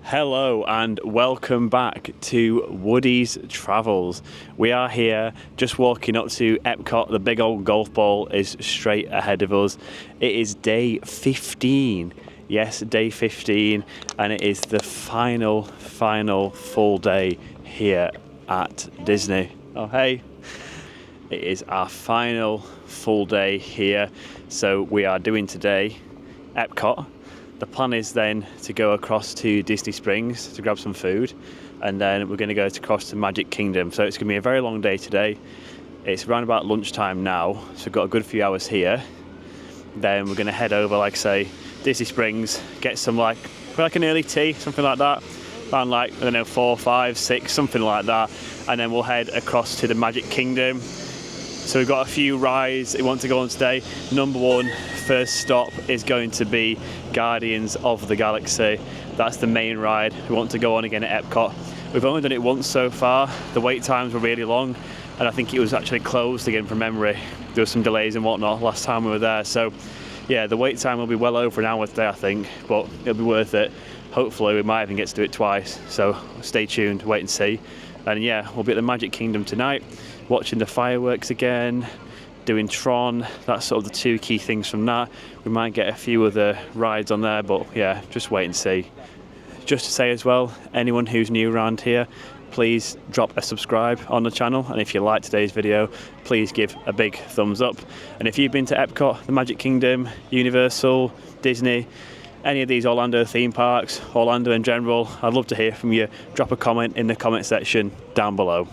Hello and welcome back to Woody's Travels. We are here just walking up to Epcot. The big old golf ball is straight ahead of us. It is day 15. Yes, day 15, and it is the final full day here at Disney. Oh hey, it is our final full day here. So we are doing today Epcot. The plan is then to go across to Disney Springs to grab some food, and then we're going to go across to Magic Kingdom. So it's going to be a very long day today. It's around about lunchtime now, so we've got a good few hours here. Then we're going to head over, like say, Disney Springs, get some like an early tea, something like that, around like, I don't know, 4, 5, 6, something like that, and then we'll head across to the Magic Kingdom. So we've got a few rides we want to go on today. Number one, first stop is going to be Guardians of the Galaxy. That's the main ride we want to go on again at Epcot. We've only done it once so far. The wait times were really long, and I think it was actually closed again from memory. There were some delays and whatnot last time we were there. So yeah, the wait time will be well over an hour today, I think, but it'll be worth it. Hopefully we might even get to do it twice. So stay tuned, wait and see. And yeah, we'll be at the Magic Kingdom tonight, watching the fireworks again, doing Tron. That's sort of the two key things from that. We might get a few other rides on there, but yeah, just wait and see. Just to say as well, anyone who's new around here, please drop a subscribe on the channel, and if you like today's video, please give a big thumbs up. And if you've been to Epcot, the Magic Kingdom, Universal, Disney, any of these Orlando theme parks, Orlando in general, I'd love to hear from you. Drop a comment in the comment section down below.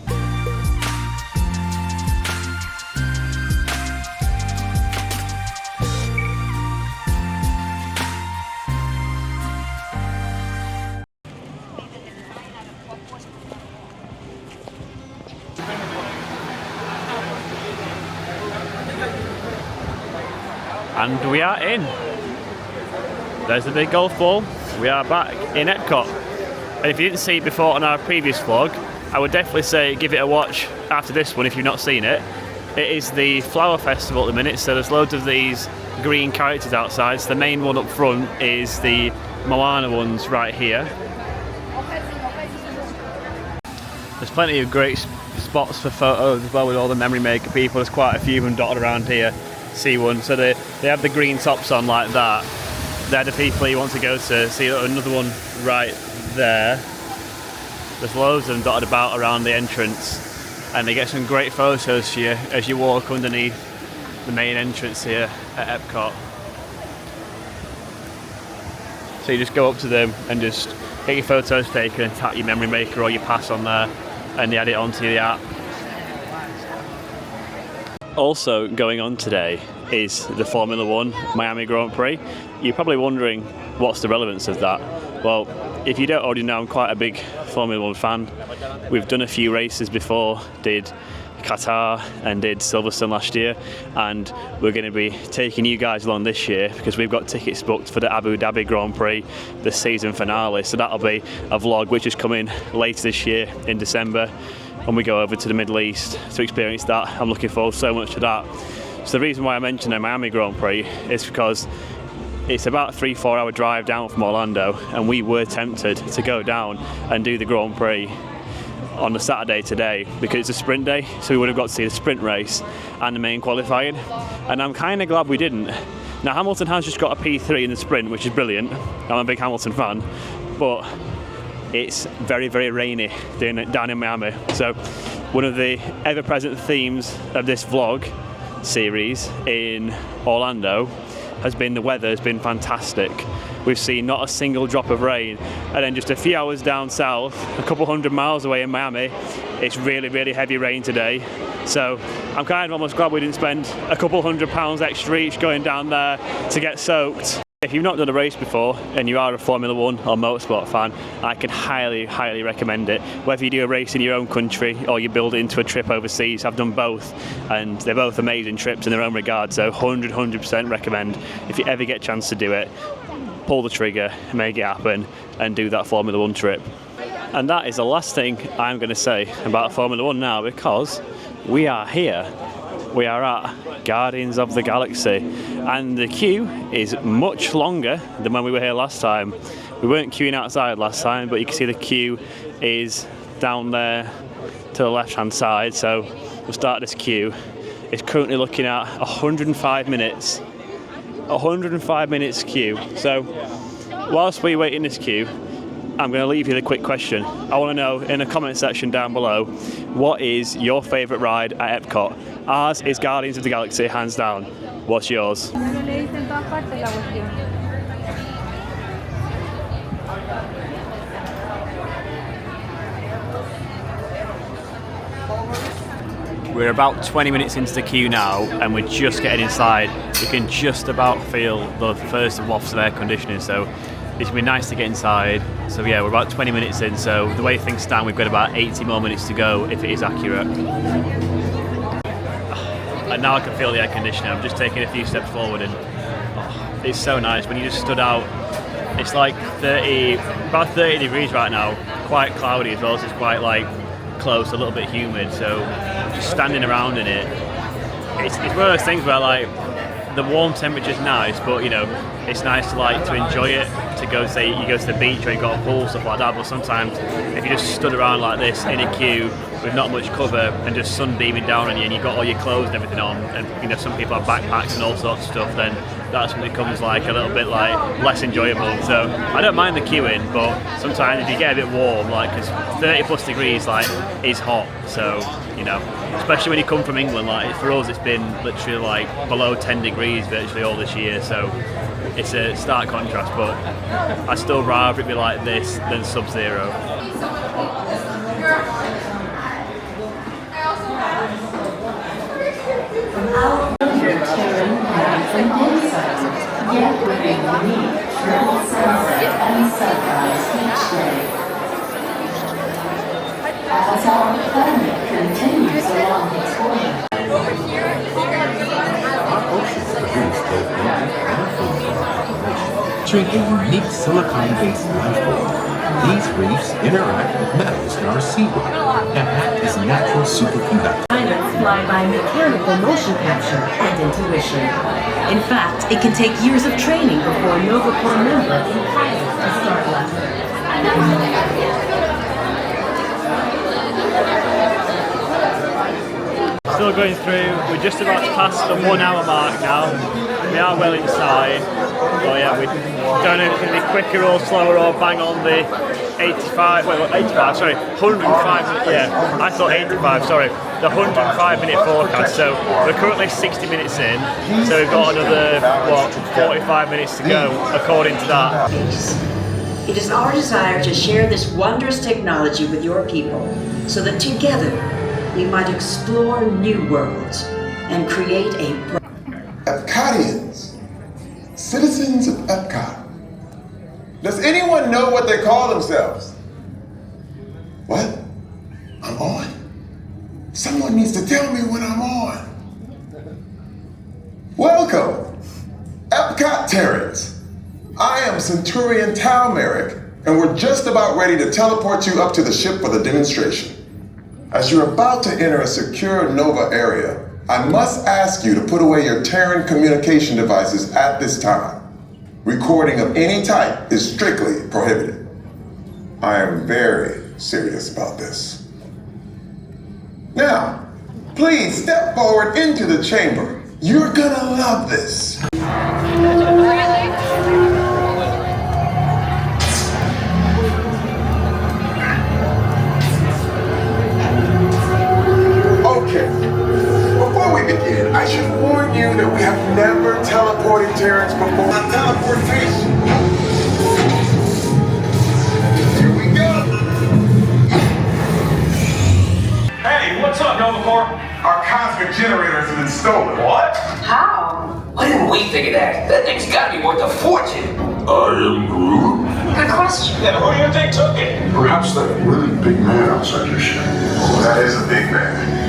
And we are in. There's the big golf ball. We are back in Epcot. And if you didn't see it before on our previous vlog, I would definitely say give it a watch after this one if you've not seen it. It is the Flower Festival at the minute, so there's loads of these green characters outside. So the main one up front is the Moana ones right here. There's plenty of great spots for photos as well with all the memory maker people. There's quite a few of them dotted around here. See one. So they have the green tops on like that. They're the people you want to go to. See another one right there. There's loads of them dotted about around the entrance, and they get some great photos for you as you walk underneath the main entrance here at Epcot. So you just go up to them and just get your photos taken and tap your memory maker or your pass on there, and they add it onto the app. Also going on today is the Formula One Miami Grand Prix. You're probably wondering what's the relevance of that. Well, if you don't already know, I'm quite a big Formula One fan. We've done a few races before, did Qatar and did Silverstone last year, and we're going to be taking you guys along this year because we've got tickets booked for the Abu Dhabi Grand Prix, the season finale. So that'll be a vlog which is coming later this year in December when we go over to the Middle East to experience that. I'm looking forward so much to that. So the reason why I mentioned the Miami Grand Prix is because it's about a 3-4 hour drive down from Orlando, and we were tempted to go down and do the Grand Prix on the Saturday today because it's a sprint day, so we would have got to see the sprint race and the main qualifying, and I'm kind of glad we didn't. Now Hamilton has just got a P3 in the sprint, which is brilliant. I'm a big Hamilton fan, but it's very rainy down in Miami. So one of the ever-present themes of this vlog series in Orlando has been the weather has been fantastic. We've seen not a single drop of rain, and then just a few hours down south, a couple hundred miles away in Miami, it's really heavy rain today. So I'm kind of almost glad we didn't spend a couple £100 extra each going down there to get soaked. If you've not done a race before and you are a Formula One or motorsport fan, I can highly recommend it. Whether you do a race in your own country or you build it into a trip overseas, I've done both, and they're both amazing trips in their own regard. So 100% recommend. If you ever get a chance to do it, pull the trigger, make it happen, and do that Formula One trip. And that is the last thing I'm going to say about Formula One now, because we are here. We are at Guardians of the Galaxy, and the queue is much longer than when we were here last time. We weren't queuing outside last time, but you can see the queue is down there to the left-hand side. So we'll start this queue. It's currently looking at 105 minutes. 105 minutes queue. So whilst we wait in this queue, I'm going to leave you the quick question. I want to know in the comment section down below, what is your favourite ride at Epcot? Ours is Guardians of the Galaxy, hands down. What's yours? We're about 20 minutes into the queue now, and we're just getting inside. You can just about feel the first wafts of air conditioning, so it's been nice to get inside. So yeah, we're about 20 minutes in, so the way things stand, we've got about 80 more minutes to go if it is accurate. And now I can feel the air conditioning. I'm just taking a few steps forward, and it's so nice. When you just stood out, it's like about 30 degrees right now, quite cloudy as well, so it's quite like close, a little bit humid, so just standing around in it, it's one of those things where like the warm temperature's nice, but you know, it's nice to enjoy it, to go, say you go to the beach or you got a pool, stuff like that. But sometimes if you just stood around like this in a queue with not much cover and just sun beaming down on you, and you've got all your clothes and everything on, and you know, some people have backpacks and all sorts of stuff, then that's when it becomes like a little bit like less enjoyable. So I don't mind the queuing, but sometimes if you get a bit warm, like, because 30 plus degrees like is hot, so you know, especially when you come from England, like for us it's been literally like below 10 degrees virtually all this year, so it's a stark contrast, but I'd still rather it be like this than sub-zero. As our planet continues along its way. To a unique silicon-based life form. These reefs interact with metals in our seawater and act as natural superconductors. Pilots fly by mechanical motion capture and intuition. In fact, it can take years of training before a Nova Corps member can pilot a start lesson. Still going through, we're just about to pass the 1 hour mark now. We are well inside, but yeah, we don't know if it's going to be quicker or slower or bang on the 105 minute, yeah, I thought 85, sorry, the 105 minute forecast. So we're currently 60 minutes in, so we've got another, 45 minutes to go according to that. It is our desire to share this wondrous technology with your people, so that together we might explore new worlds and create a Epcotians, citizens of Epcot. Does anyone know what they call themselves? What? I'm on? Someone needs to tell me when I'm on. Welcome, Epcot Terrans. I am Centurion Tal Merrick, and we're just about ready to teleport you up to the ship for the demonstration. As you're about to enter a secure Nova area, I must ask you to put away your Terran communication devices at this time. Recording of any type is strictly prohibited. I am very serious about this. Now, please step forward into the chamber. You're gonna love this. Okay, before we begin, I should warn you that we have never teleported Terrans before. Not teleportation. Here we go. Hey, what's up, Nova Corps? Our cosmic generators have been stolen. What? How? Why didn't we figure that? That thing's gotta be worth a fortune. I am Groot. Good question. Yeah, who do you think took it? Perhaps that really big man outside your ship. Oh, that is a big man.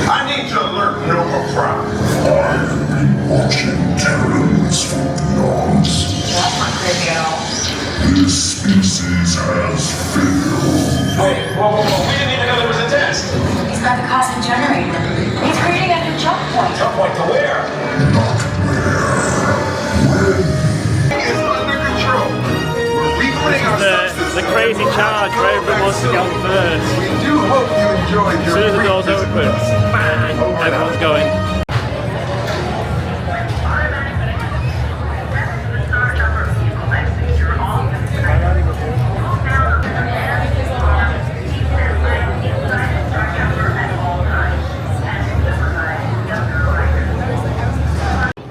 I need to alert Nova Prime. I've been watching Terrans for eons. That's not creepy at all. This species has failed. Wait, whoa. We didn't even know there was a test. He's got the cosmic generator. He's creating a new jump point. Jump point to where? Not where. When? It's under control. We're reclaiming crazy charge where everyone wants to get on first. We do hope you enjoyed As your soon as the doors brief open, visit. bang, everyone's going.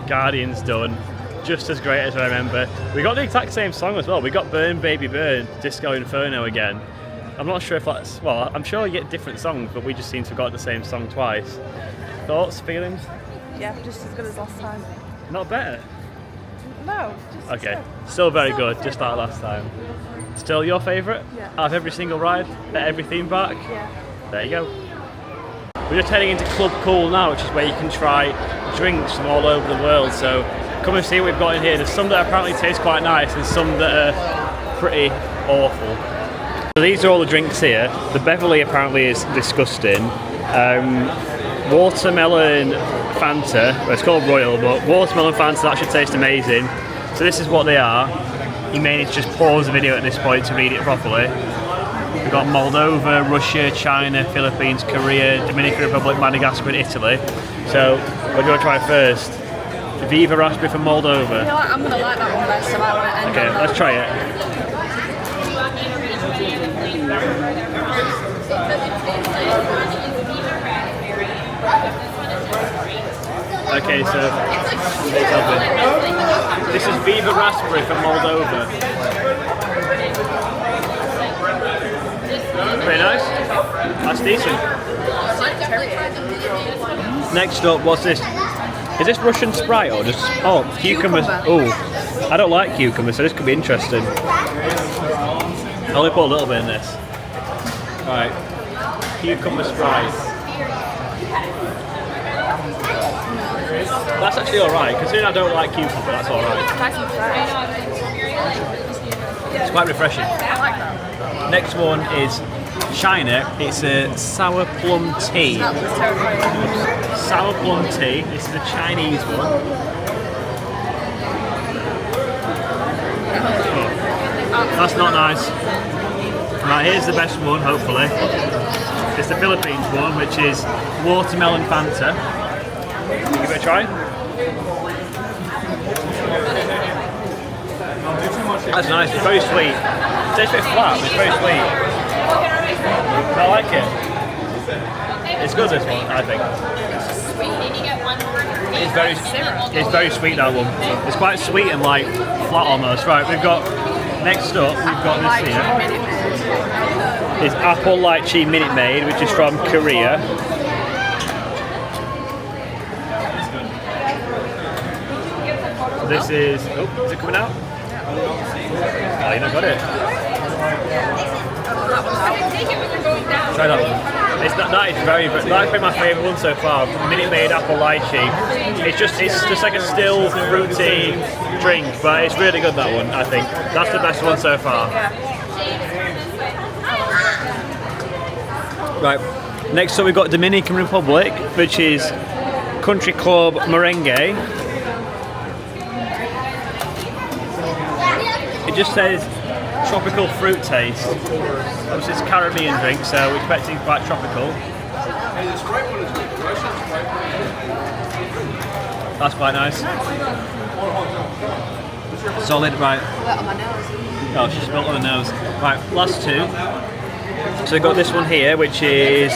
Guardian's done. Just as great as I remember. We got the exact same song as well. We got Burn Baby Burn, Disco Inferno again. I'm not sure if that's, well, I'm sure you get different songs, but we just seem to have got the same song twice. Thoughts, feelings? Yeah, just as good as last time. Not better? No, just Okay, still very good, just like last time. Still your favourite? Yeah. Out of every single ride, at every theme park? Yeah. There you go. We're just heading into Club Cool now, which is where you can try drinks from all over the world. So come and see what we've got in here. There's some that apparently taste quite nice and some that are pretty awful. So these are all the drinks here. The Beverly apparently is disgusting. Watermelon Fanta, well, it's called Royal, but watermelon Fanta, that should taste amazing. So this is what they are. You may need to just pause the video at this point to read it properly. We've got Moldova, Russia, China, Philippines, Korea, Dominican Republic, Madagascar and Italy. So what do you want to try first? Viva Raspberry from Moldova. I feel like I'm going to like that one best, so I'm going to end Okay, on that. let's try it. Okay, so this is Viva Raspberry from Moldova. Very nice. That's decent. Next up, what's this? Is this Russian Sprite or just... Oh, cucumbers. Oh, I don't like cucumbers, so this could be interesting. I'll only put a little bit in this. Right. Cucumber Sprite. That's actually alright, considering I don't like cucumber, that's alright. Nice and fresh. It's quite refreshing. I like that. Next one is China. It's a sour plum tea. That looks terrifying. Sour plum tea. This is a Chinese one. Oh, that's not nice. Right, here's the best one, hopefully. It's the Philippines one, which is watermelon Fanta. Give it a try. That's nice, it's very sweet. It tastes a bit flat, but it's very sweet. I like it. It's good, this one, I think. It's very sweet, that one. It's quite sweet and like flat almost. Right, we've got, next up, we've got this here. It's Apple Lychee Minute Maid, which is from Korea. This is, oh, is it coming out? Oh, you not got it. Try that one. That is probably my favourite one so far. Minute Maid Apple Lychee. It's just like a still fruity drink, but it's really good, that one, I think. That's the best one so far. Right, next up we've got Dominican Republic, which is Country Club Merengue. It just says tropical fruit taste. Obviously it's a Caribbean drink, so we're expecting quite tropical. That's quite nice. Solid, right. Oh, she spilled on the nose. Right, last two. So we've got this one here, which is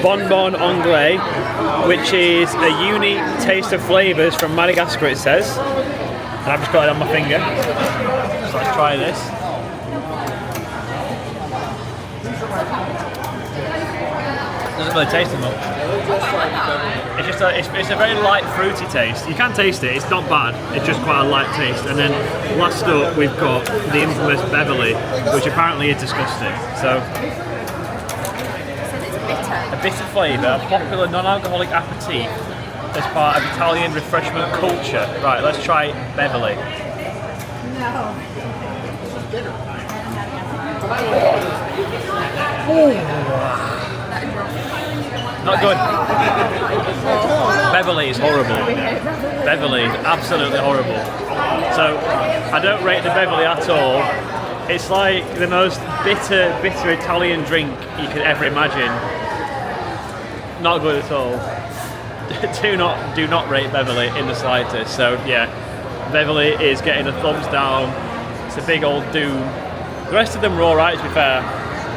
Bonbon Anglais, which is a unique taste of flavours from Madagascar, it says. And I've just got it on my finger. So let's try this. Doesn't really taste much. It's just it's a very light fruity taste. You can taste it, it's not bad, it's just quite a light taste. And then last up we've got the infamous Beverly, which apparently is disgusting. So a bitter flavour, popular non-alcoholic aperitif as part of Italian refreshment culture. Right, let's try Beverly. Not good. Beverly is horrible. Beverly is absolutely horrible. So I don't rate the Beverly at all. It's like the most bitter Italian drink you could ever imagine. Not good at all. do not rate Beverly in the slightest. So yeah, Beverly is getting a thumbs down. It's a big old doom. The rest of them were alright, to be fair.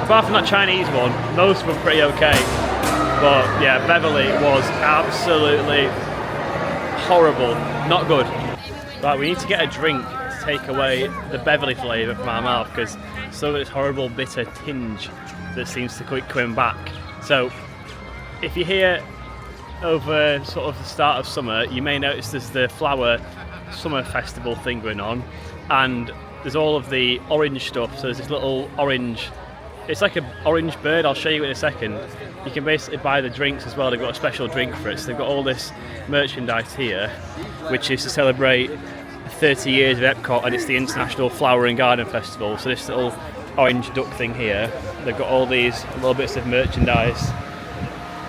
Apart from that Chinese one, most were pretty okay. But yeah, Beverly was absolutely horrible. Not good. Right, we need to get a drink to take away the Beverly flavour from our mouth, because still got this horrible bitter tinge that seems to keep coming back. So if you're here over sort of the start of summer, you may notice there's the flower summer festival thing going on, and there's all of the orange stuff. So there's this little orange, it's like an orange bird, I'll show you in a second. You can basically buy the drinks as well. They've got a special drink for it. So they've got all this merchandise here, which is to celebrate 30 years of Epcot, and it's the International Flower and Garden Festival. So this little orange duck thing here, they've got all these little bits of merchandise.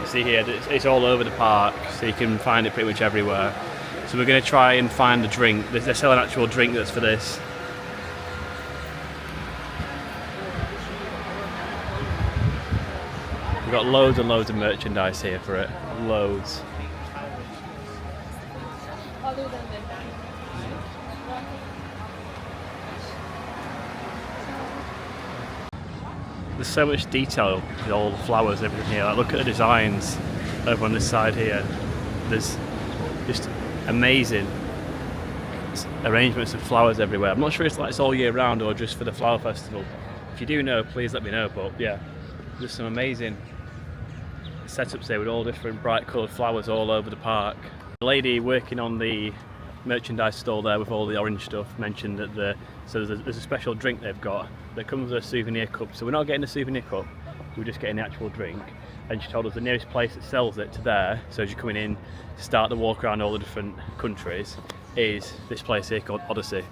You see here, it's all over the park, so you can find it pretty much everywhere. So we're going to try and find a drink. They're selling an actual drink that's for this. We've got loads and loads of merchandise here for it. Loads. There's so much detail with all the flowers and everything here. Like, look at the designs over on this side here. There's just amazing arrangements of flowers everywhere. I'm not sure if it's all year round or just for the flower festival. If you do know, please let me know. But yeah, there's some amazing setups there with all different bright coloured flowers all over the park. The lady working on the merchandise stall there with all the orange stuff mentioned that there's a special drink they've got that comes with a souvenir cup. So we're not getting a souvenir cup, we're just getting the actual drink. And she told us the nearest place that sells it to there, so as you're coming in to start the walk around all the different countries, is this place here called Odyssey.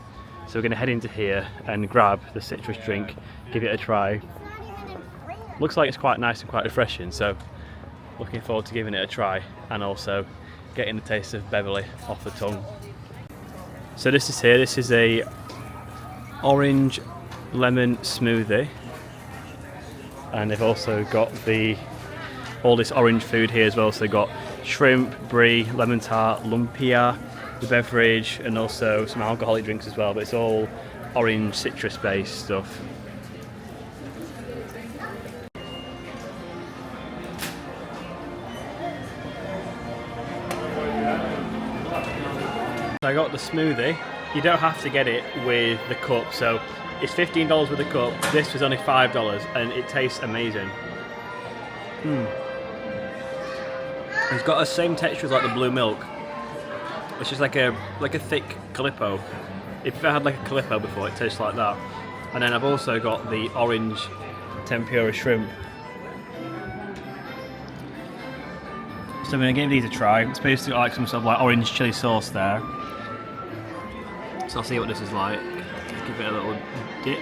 So we're going to head into here and grab the citrus drink, give it a try. Looks like it's quite nice and quite refreshing, so looking forward to giving it a try and also getting the taste of Beverly off the tongue. So this is here, this is a orange lemon smoothie, and they've also got all this orange food here as well. So they've got shrimp, brie, lemon tart, lumpia, the beverage, and also some alcoholic drinks as well, but it's all orange citrus based stuff. So I got the smoothie. You don't have to get it with the cup, so it's $15 with the cup. This was only $5 and it tastes amazing. It's got the same texture as like the blue milk. It's just like a thick Calippo. If you've ever had like a Calippo before, it tastes like that. And then I've also got the orange tempura shrimp. So I'm going to give these a try. It's basically like some sort of like orange chili sauce there. So I'll see what this is like. Give it a little dip.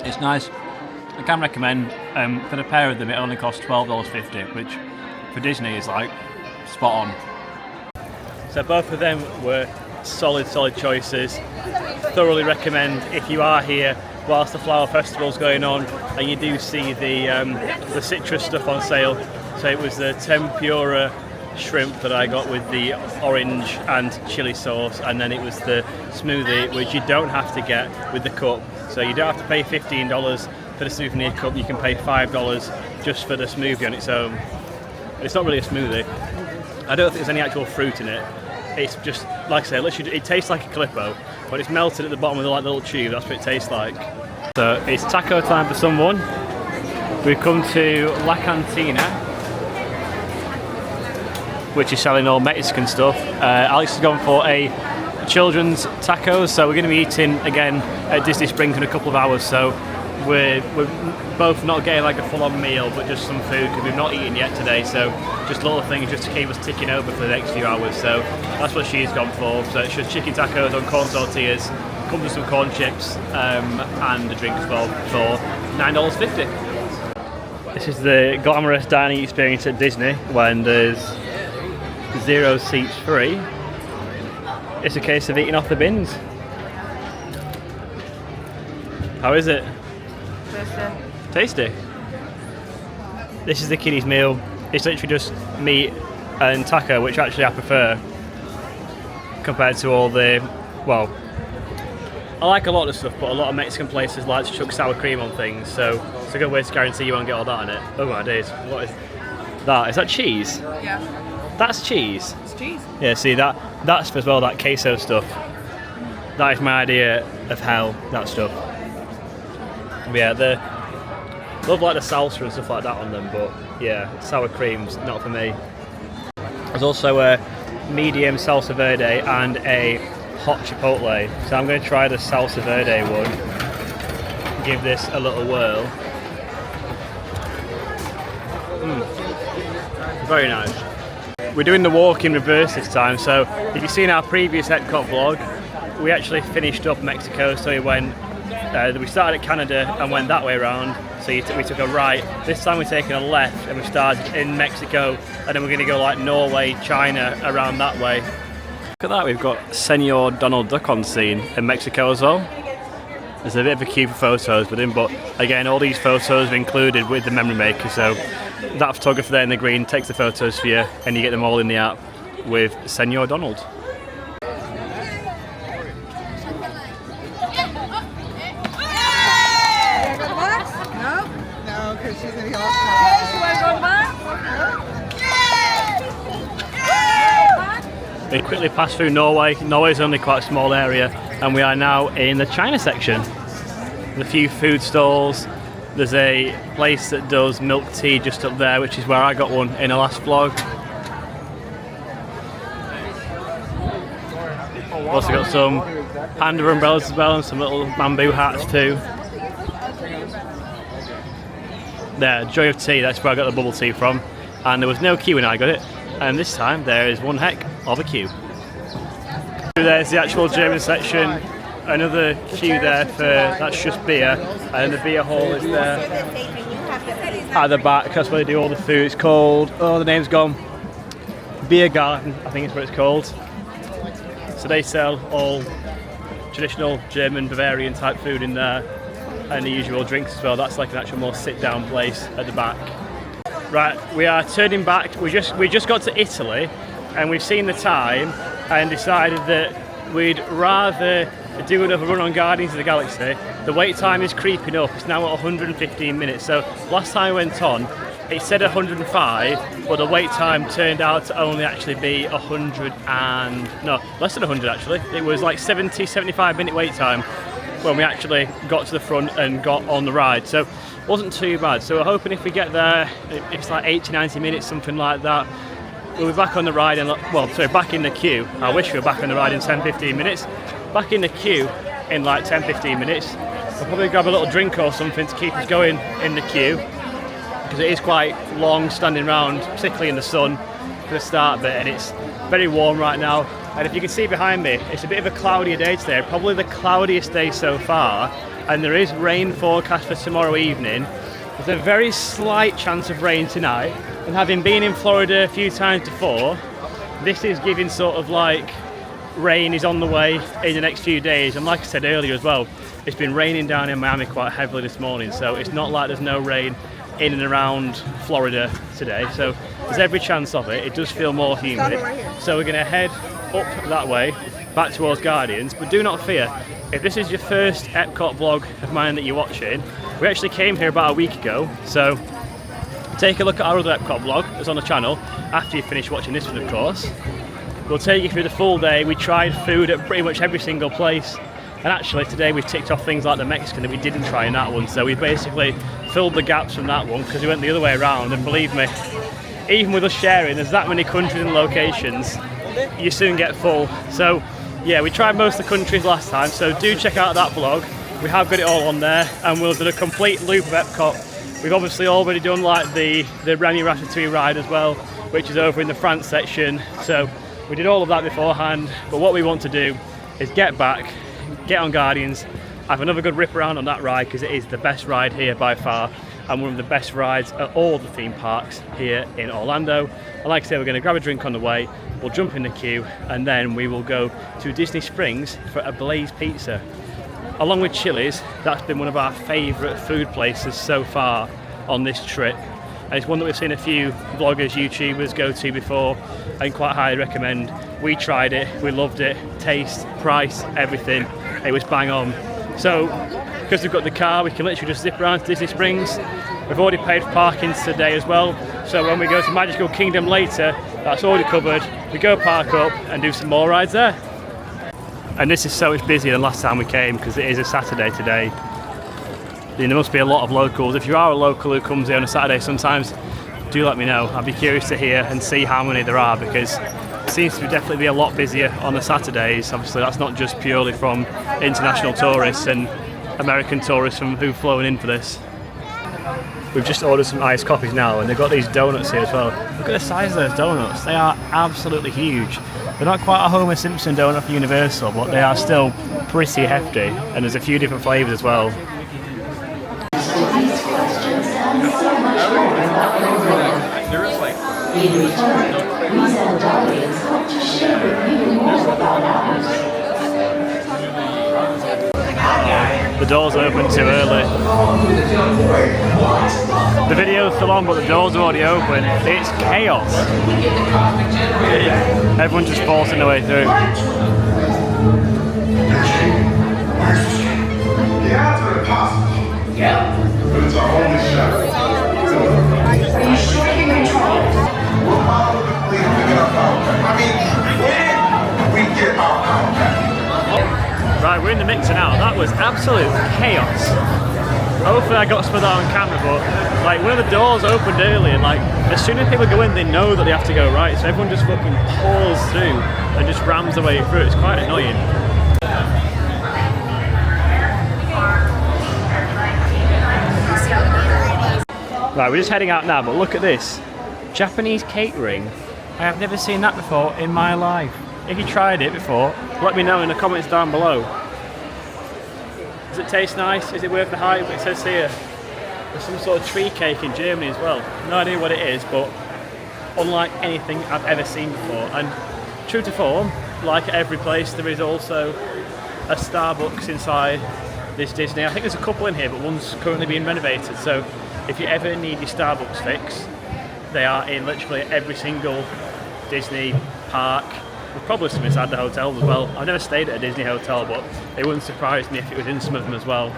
It's nice. I can recommend, for the pair of them it only costs $12.50, which for Disney is like spot on. So both of them were solid choices. Thoroughly recommend if you are here whilst the flower festival's going on and you do see the citrus stuff on sale. So it was the tempura shrimp that I got with the orange and chili sauce, and then it was the smoothie, which you don't have to get with the cup. So you don't have to pay $15 for the souvenir cup, you can pay $5 just for the smoothie on its own. It's not really a smoothie. I don't think there's any actual fruit in it. It's just, like I say, literally, it tastes like a Calippo, but it's melted at the bottom of the little tube. That's what it tastes like. So it's taco time for someone. We've come to La Cantina, which is selling all Mexican stuff. Alex has gone for a children's tacos, so we're going to be eating again at Disney Springs in a couple of hours. So we're both not getting like a full-on meal, but just some food because we've not eaten yet today. So just little things just to keep us ticking over for the next few hours. So that's what she's gone for. So it's just chicken tacos on corn tortillas, comes with some corn chips, and a drink as well for $9.50. This is the glamorous dining experience at Disney when there's 0 seats free. It's a case of eating off the bins. How is it? Tasty. This is the kiddies meal. It's literally just meat and taco, which actually I prefer compared to all the, well, I like a lot of stuff, but a lot of Mexican places like to chuck sour cream on things, so it's a good way to guarantee you won't get all that in it. Oh my days, what is that? Is that cheese? Yeah. That's cheese. It's cheese. Yeah, see that's as well, that queso stuff. That is my idea of hell, that stuff. But yeah, love like the salsa and stuff like that on them, but yeah, sour cream's not for me. There's also a medium salsa verde and a hot chipotle. So I'm going to try the salsa verde one. Give this a little whirl. Very nice. We're doing the walk in reverse this time. So if you've seen our previous Epcot vlog, we actually finished up Mexico. So we started at Canada and went that way around. So we took a right. This time we're taking a left and we started in Mexico, and then we're going to go like Norway, China, around that way. Look at that, we've got Senor Donald Duck on scene in Mexico as well. There's a bit of a queue for photos with him, but again, all these photos are included with the memory maker, so that photographer there in the green takes the photos for you, and you get them all in the app with Senor Donald. No, because she's going to go back. You want to go back? We quickly passed through Norway. Norway's only quite a small area, and we are now in the China section. There's a few food stalls. There's a place that does milk tea just up there, which is where I got one in the last vlog. Also got some panda umbrellas as well, and some little bamboo hats too. There, Joy of Tea, that's where I got the bubble tea from. And there was no queue when I got it. And this time there is one heck of a queue. There's the actual German section, another queue there for, that's just beer, and the beer hall is there at the back. That's where they do all the food. It's called, oh, the name's gone, Beer Garden, I think is what it's called. So they sell all traditional German Bavarian type food in there, and the usual drinks as well. That's like an actual more sit down place at the back. Right, we are turning back. We just got to Italy, and we've seen the time and decided that we'd rather do another run on Guardians of the Galaxy. The wait time is creeping up. It's now at 115 minutes. So last time I went on, it said 105, but the wait time turned out to only actually be 100 and, no, less than 100 actually. It was like 70, 75 minute wait time when we actually got to the front and got on the ride. So wasn't too bad. So we're hoping if we get there, it's like 80, 90 minutes, something like that. We'll be back on the ride in, well, sorry, back in the queue. I wish we were back on the ride in 10, 15 minutes. Back in the queue in like 10, 15 minutes. We'll probably grab a little drink or something to keep us going in the queue, because it is quite long standing around, particularly in the sun for the start bit, and it's very warm right now. And if you can see behind me, it's a bit of a cloudier day today, probably the cloudiest day so far, and there is rain forecast for tomorrow evening. There's a very slight chance of rain tonight, and having been in Florida a few times before, this is giving sort of like rain is on the way in the next few days. And like I said earlier as well, it's been raining down in Miami quite heavily this morning, so it's not like there's no rain in and around Florida today, so there's every chance of it. It does feel more humid, so we're going to head up that way back towards Guardians. But do not fear, if this is your first Epcot vlog of mine that you're watching, we actually came here about a week ago, so take a look at our other Epcot vlog that's on the channel after you finish watching this one, of course. We'll take you through the full day. We tried food at pretty much every single place, and actually today we've ticked off things like the Mexican that we didn't try in that one, so we basically filled the gaps from that one because we went the other way around. And believe me, even with us sharing, there's that many countries and locations, you soon get full. So yeah, we tried most of the countries last time, so do check out that vlog. We have got it all on there, and we'll do a complete loop of Epcot. We've obviously already done like the Remy Ratatouille ride as well, which is over in the France section, so we did all of that beforehand. But what we want to do is get back, get on Guardians, have another good rip around on that ride, because it is the best ride here by far, and one of the best rides at all the theme parks here in Orlando. And like I say, we're going to grab a drink on the way, we'll jump in the queue, and then we will go to Disney Springs for a Blaze Pizza. Along with Chili's, that's been one of our favourite food places so far on this trip. And it's one that we've seen a few vloggers, YouTubers go to before and quite highly recommend. We tried it, we loved it, taste, price, everything, it was bang on. So, because we've got the car, we can literally just zip around to Disney Springs. We've already paid for parking today as well, so when we go to Magical Kingdom later, that's already covered. We go park up and do some more rides there. And this is so much busier than last time we came because it is a Saturday today. There must be a lot of locals. If you are a local who comes here on a Saturday sometimes, do let me know. I'd be curious to hear and see how many there are, because it seems to definitely be a lot busier on the Saturdays. Obviously that's not just purely from international tourists and American tourists from who've flown in for this. We've just ordered some iced coffees now, and they've got these donuts here as well. Look at the size of those donuts. They are absolutely huge. They're not quite a Homer Simpson donut for Universal, but they are still pretty hefty, and there's a few different flavours as well. The doors open too early. The video's still on, but the doors are already open. It's chaos. Everyone's just forcing their way through. The odds are impossible. Yeah. But it's our only shot. Are you sure you're in control? We'll follow the fleet to get our power back. I mean, when we get our power back. Right, we're in the mixer now. That was absolute chaos. Hopefully I got some of that on camera, but like one of the doors opened early, and like as soon as people go in, they know that they have to go right, so everyone just fucking pours through and just rams their way through. It's quite annoying. Right, we're just heading out now, but look at this. Japanese catering. I have never seen that before in my life. If you tried it before, let me know in the comments down below. Does it taste nice? Is it worth the hype? It says here there's some sort of tree cake in Germany as well. No idea what it is, but unlike anything I've ever seen before. And true to form, like at every place, there is also a Starbucks inside this Disney. I think there's a couple in here, but one's currently being renovated. So if you ever need your Starbucks fix, they are in literally every single Disney park. There's probably some inside the hotels as well. I've never stayed at a Disney hotel, but it wouldn't surprise me if it was in some of them as well.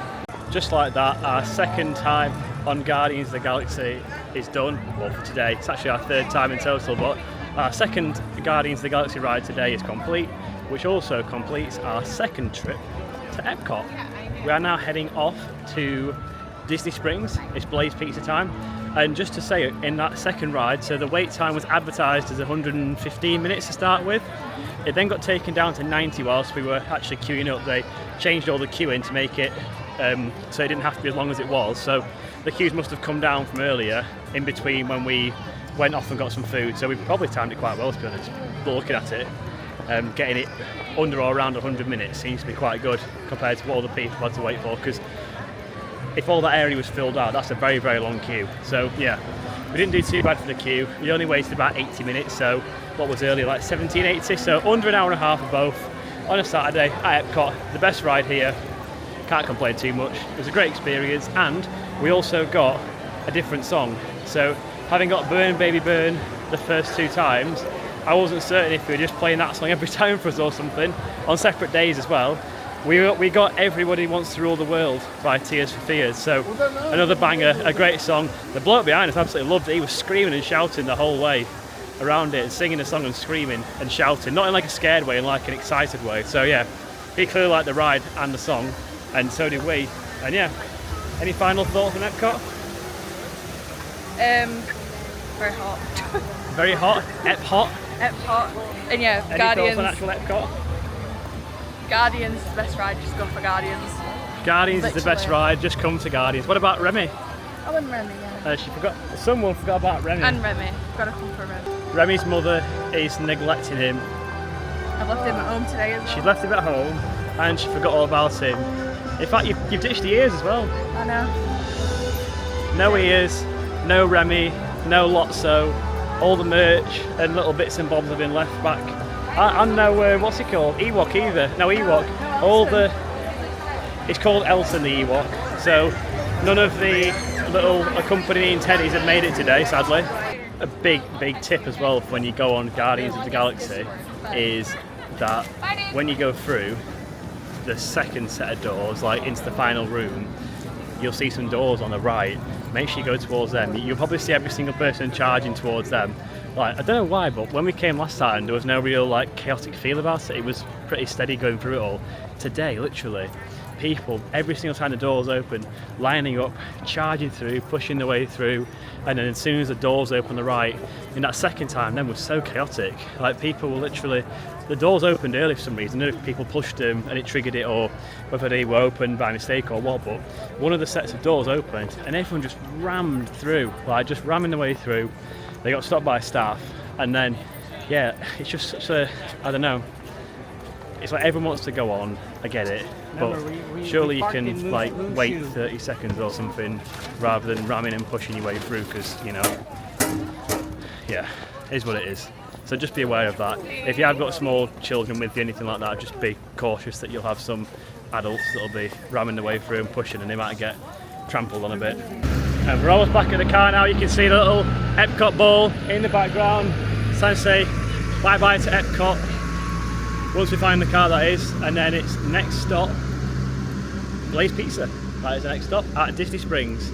Just like that, our second time on Guardians of the Galaxy is done. Well, for today, it's actually our third time in total, but our second Guardians of the Galaxy ride today is complete, which also completes our second trip to Epcot. We are now heading off to Disney Springs. It's Blaze Pizza time. And just to say, in that second ride, so the wait time was advertised as 115 minutes to start with. It then got taken down to 90 whilst we were actually queuing up. They changed all the queuing to make it so it didn't have to be as long as it was. So the queues must have come down from earlier in between when we went off and got some food. So we probably timed it quite well, to be honest. But looking at it, getting it under or around 100 minutes seems to be quite good compared to what other people had to wait for, because if all that area was filled out, that's a very, very long queue. So yeah, we didn't do too bad for the queue. We only waited about 80 minutes, so what was earlier, like 1780, so under an hour and a half of both on a Saturday at Epcot. The best ride here, can't complain too much. It was a great experience, and we also got a different song. So having got Burn Baby Burn the first two times, I wasn't certain if we were just playing that song every time for us or something, on separate days as well. We got Everybody Wants to Rule the World by Tears for Fears, so another banger, a great song. The bloke behind us absolutely loved it. He was screaming and shouting the whole way around it, and singing the song and screaming and shouting, not in like a scared way, in like an excited way. So yeah, he clearly liked the ride and the song, and so did we. And yeah, any final thoughts on Epcot? Very hot. Very hot? Epcot? Epcot. And yeah, Any Guardians. thoughts on actual Epcot? Guardians is the best ride, just go for Guardians. Guardians is the best ride, just come to Guardians. What about Remy? I went Remy, yeah. She forgot. Someone forgot about Remy. And Remy. Gotta come for Remy. Remy's mother is neglecting him. I've left him at home today as well. She's left him at home, and she forgot all about him. In fact, you've ditched the ears as well. I know. no ears, no Remy, no Lotso. All the merch and little bits and bobs have been left back. And no, what's it called? Ewok either. No Ewok. All the... It's called Elton the Ewok. So none of the little accompanying teddies have made it today, sadly. A big tip as well when you go on Guardians of the Galaxy is that when you go through the second set of doors, like into the final room, you'll see some doors on the right. Make sure you go towards them. You'll probably see every single person charging towards them. Like, I don't know why, but when we came last time, there was no real like chaotic feel about it. It was pretty steady going through it all. Today, literally, people, every single time the doors open, lining up, charging through, pushing their way through, and then as soon as the doors open on the right, in that second time, then was so chaotic. Like, people were literally, the doors opened early for some reason. I don't know if people pushed them and it triggered it, or whether they were opened by mistake or what, but one of the sets of doors opened and everyone just rammed through, like just ramming their way through. They got stopped by staff, and then, yeah, it's just such a, I don't know, it's like everyone wants to go on, I get it, but surely you can like wait 30 seconds or something rather than ramming and pushing your way through, because, you know, yeah, it is what it is. So just be aware of that. If you have got small children with you, anything like that, just be cautious that you'll have some adults that'll be ramming their way through and pushing, and they might get trampled on a bit. And we're almost back at the car now. You can see the little Epcot ball in the background. It's time to say bye-bye to Epcot. Once we find the car, that is, and then it's next stop, Blaze Pizza. That is the next stop at Disney Springs.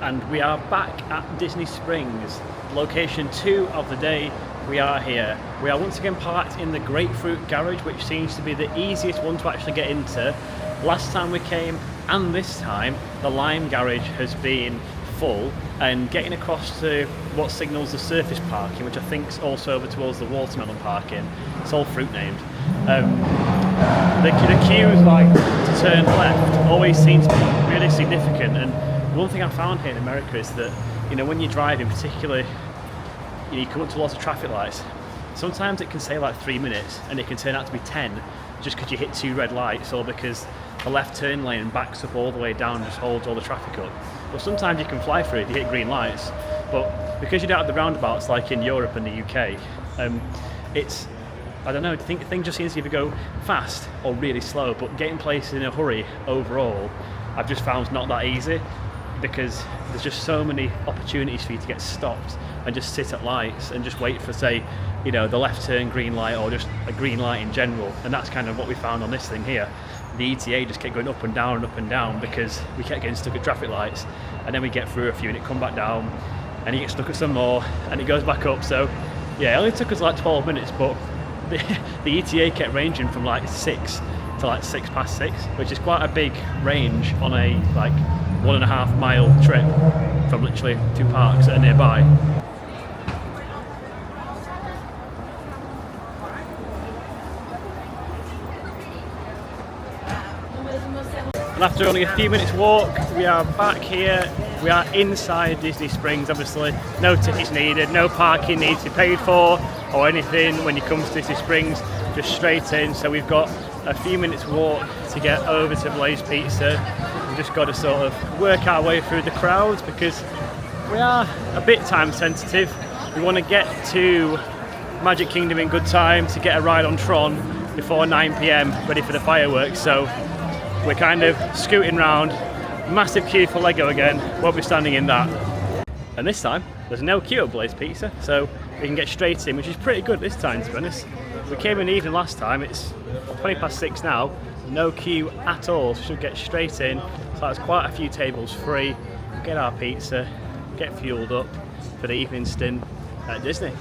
And we are back at Disney Springs, location 2 of the day. We are here. We are once again parked in the Grapefruit Garage, which seems to be the easiest one to actually get into. Last time we came, and this time, the Lime Garage has been full, and getting across to what signals the surface parking, which I think is also over towards the watermelon parking. It's all fruit named. The queues, like, to turn left always seems to be really significant, and one thing I found here in America is that, you know, when you're driving, particularly, you come up to lots of traffic lights, sometimes it can say like 3 minutes and it can turn out to be 10 just because you hit 2 red lights, or because the left turn lane backs up all the way down and just holds all the traffic up. But sometimes you can fly through if you hit green lights, but because you don't have the roundabouts like in Europe and the UK, it's, I don't know, things just seem to either go fast or really slow, but getting places in a hurry overall, I've just found not that easy, because there's just so many opportunities for you to get stopped and just sit at lights and just wait for, say, you know, the left turn green light or just a green light in general. And that's kind of what we found on this thing here. The ETA just kept going up and down because we kept getting stuck at traffic lights, and then we get through a few and it come back down, and you get stuck at some more and it goes back up. So yeah, it only took us like 12 minutes, but the ETA kept ranging from like 6 to like 6 past 6, which is quite a big range on a like 1.5 mile trip from literally 2 parks that are nearby. And after only a few minutes walk, we are back here. We are inside Disney Springs, obviously. No tickets needed, no parking needs to be paid for or anything when you come to Disney Springs, just straight in. So we've got a few minutes walk to get over to Blaze Pizza. We've just got to sort of work our way through the crowds because we are a bit time sensitive. We want to get to Magic Kingdom in good time to get a ride on Tron before 9 PM, ready for the fireworks. So we're kind of scooting round. Massive queue for Lego again, won't be standing in that. And this time, there's no queue at Blaze Pizza, so we can get straight in, which is pretty good this time, to be honest. We came in the evening last time, it's 20 past 6 now, no queue at all, so we should get straight in. So there's quite a few tables free, get our pizza, get fueled up for the evening stint at Disney.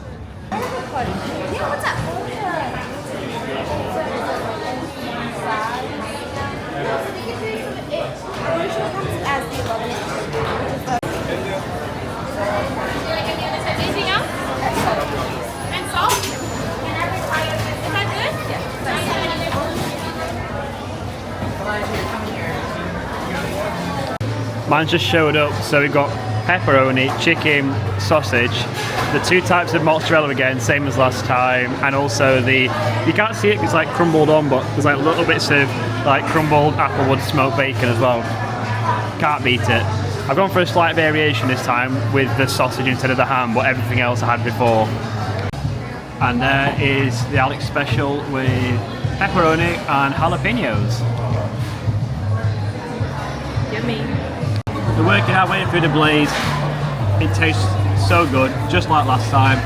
Anything else? And salt? Is that good? Mine just showed up, so we've got pepperoni, chicken, sausage, the 2 types of mozzarella again, same as last time, and also the, you can't see it because it's like crumbled on, but there's like little bits of like crumbled applewood smoked bacon as well. Can't beat it. I've gone for a slight variation this time with the sausage instead of the ham, but everything else I had before. And there is the Alex special with pepperoni and jalapenos. Yummy. We're working our way through the blaze. It tastes so good, just like last time.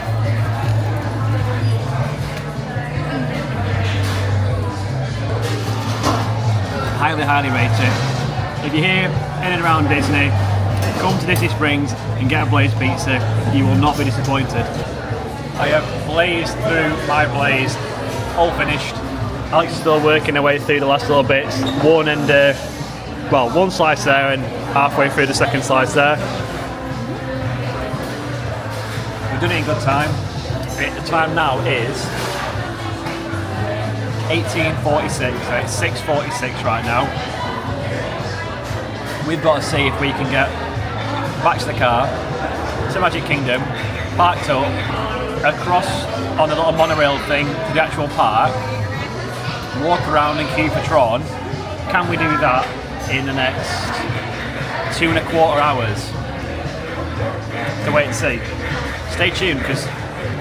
Highly, highly rate it. If you're here in and around Disney, come to Disney Springs and get a Blaze pizza. You will not be disappointed. I have blazed through my blaze, all finished. Alex is still working her way through the last little bits. One slice there and halfway through the second slice there. We've done it in good time. The time now is 18:46, so it's 6:46 right now. We've got to see if we can get back to the car, to Magic Kingdom, parked up, across on a little monorail thing to the actual park, walk around and queue for Tron. Can we do that in the next 2.25 hours? To wait and see. Stay tuned, because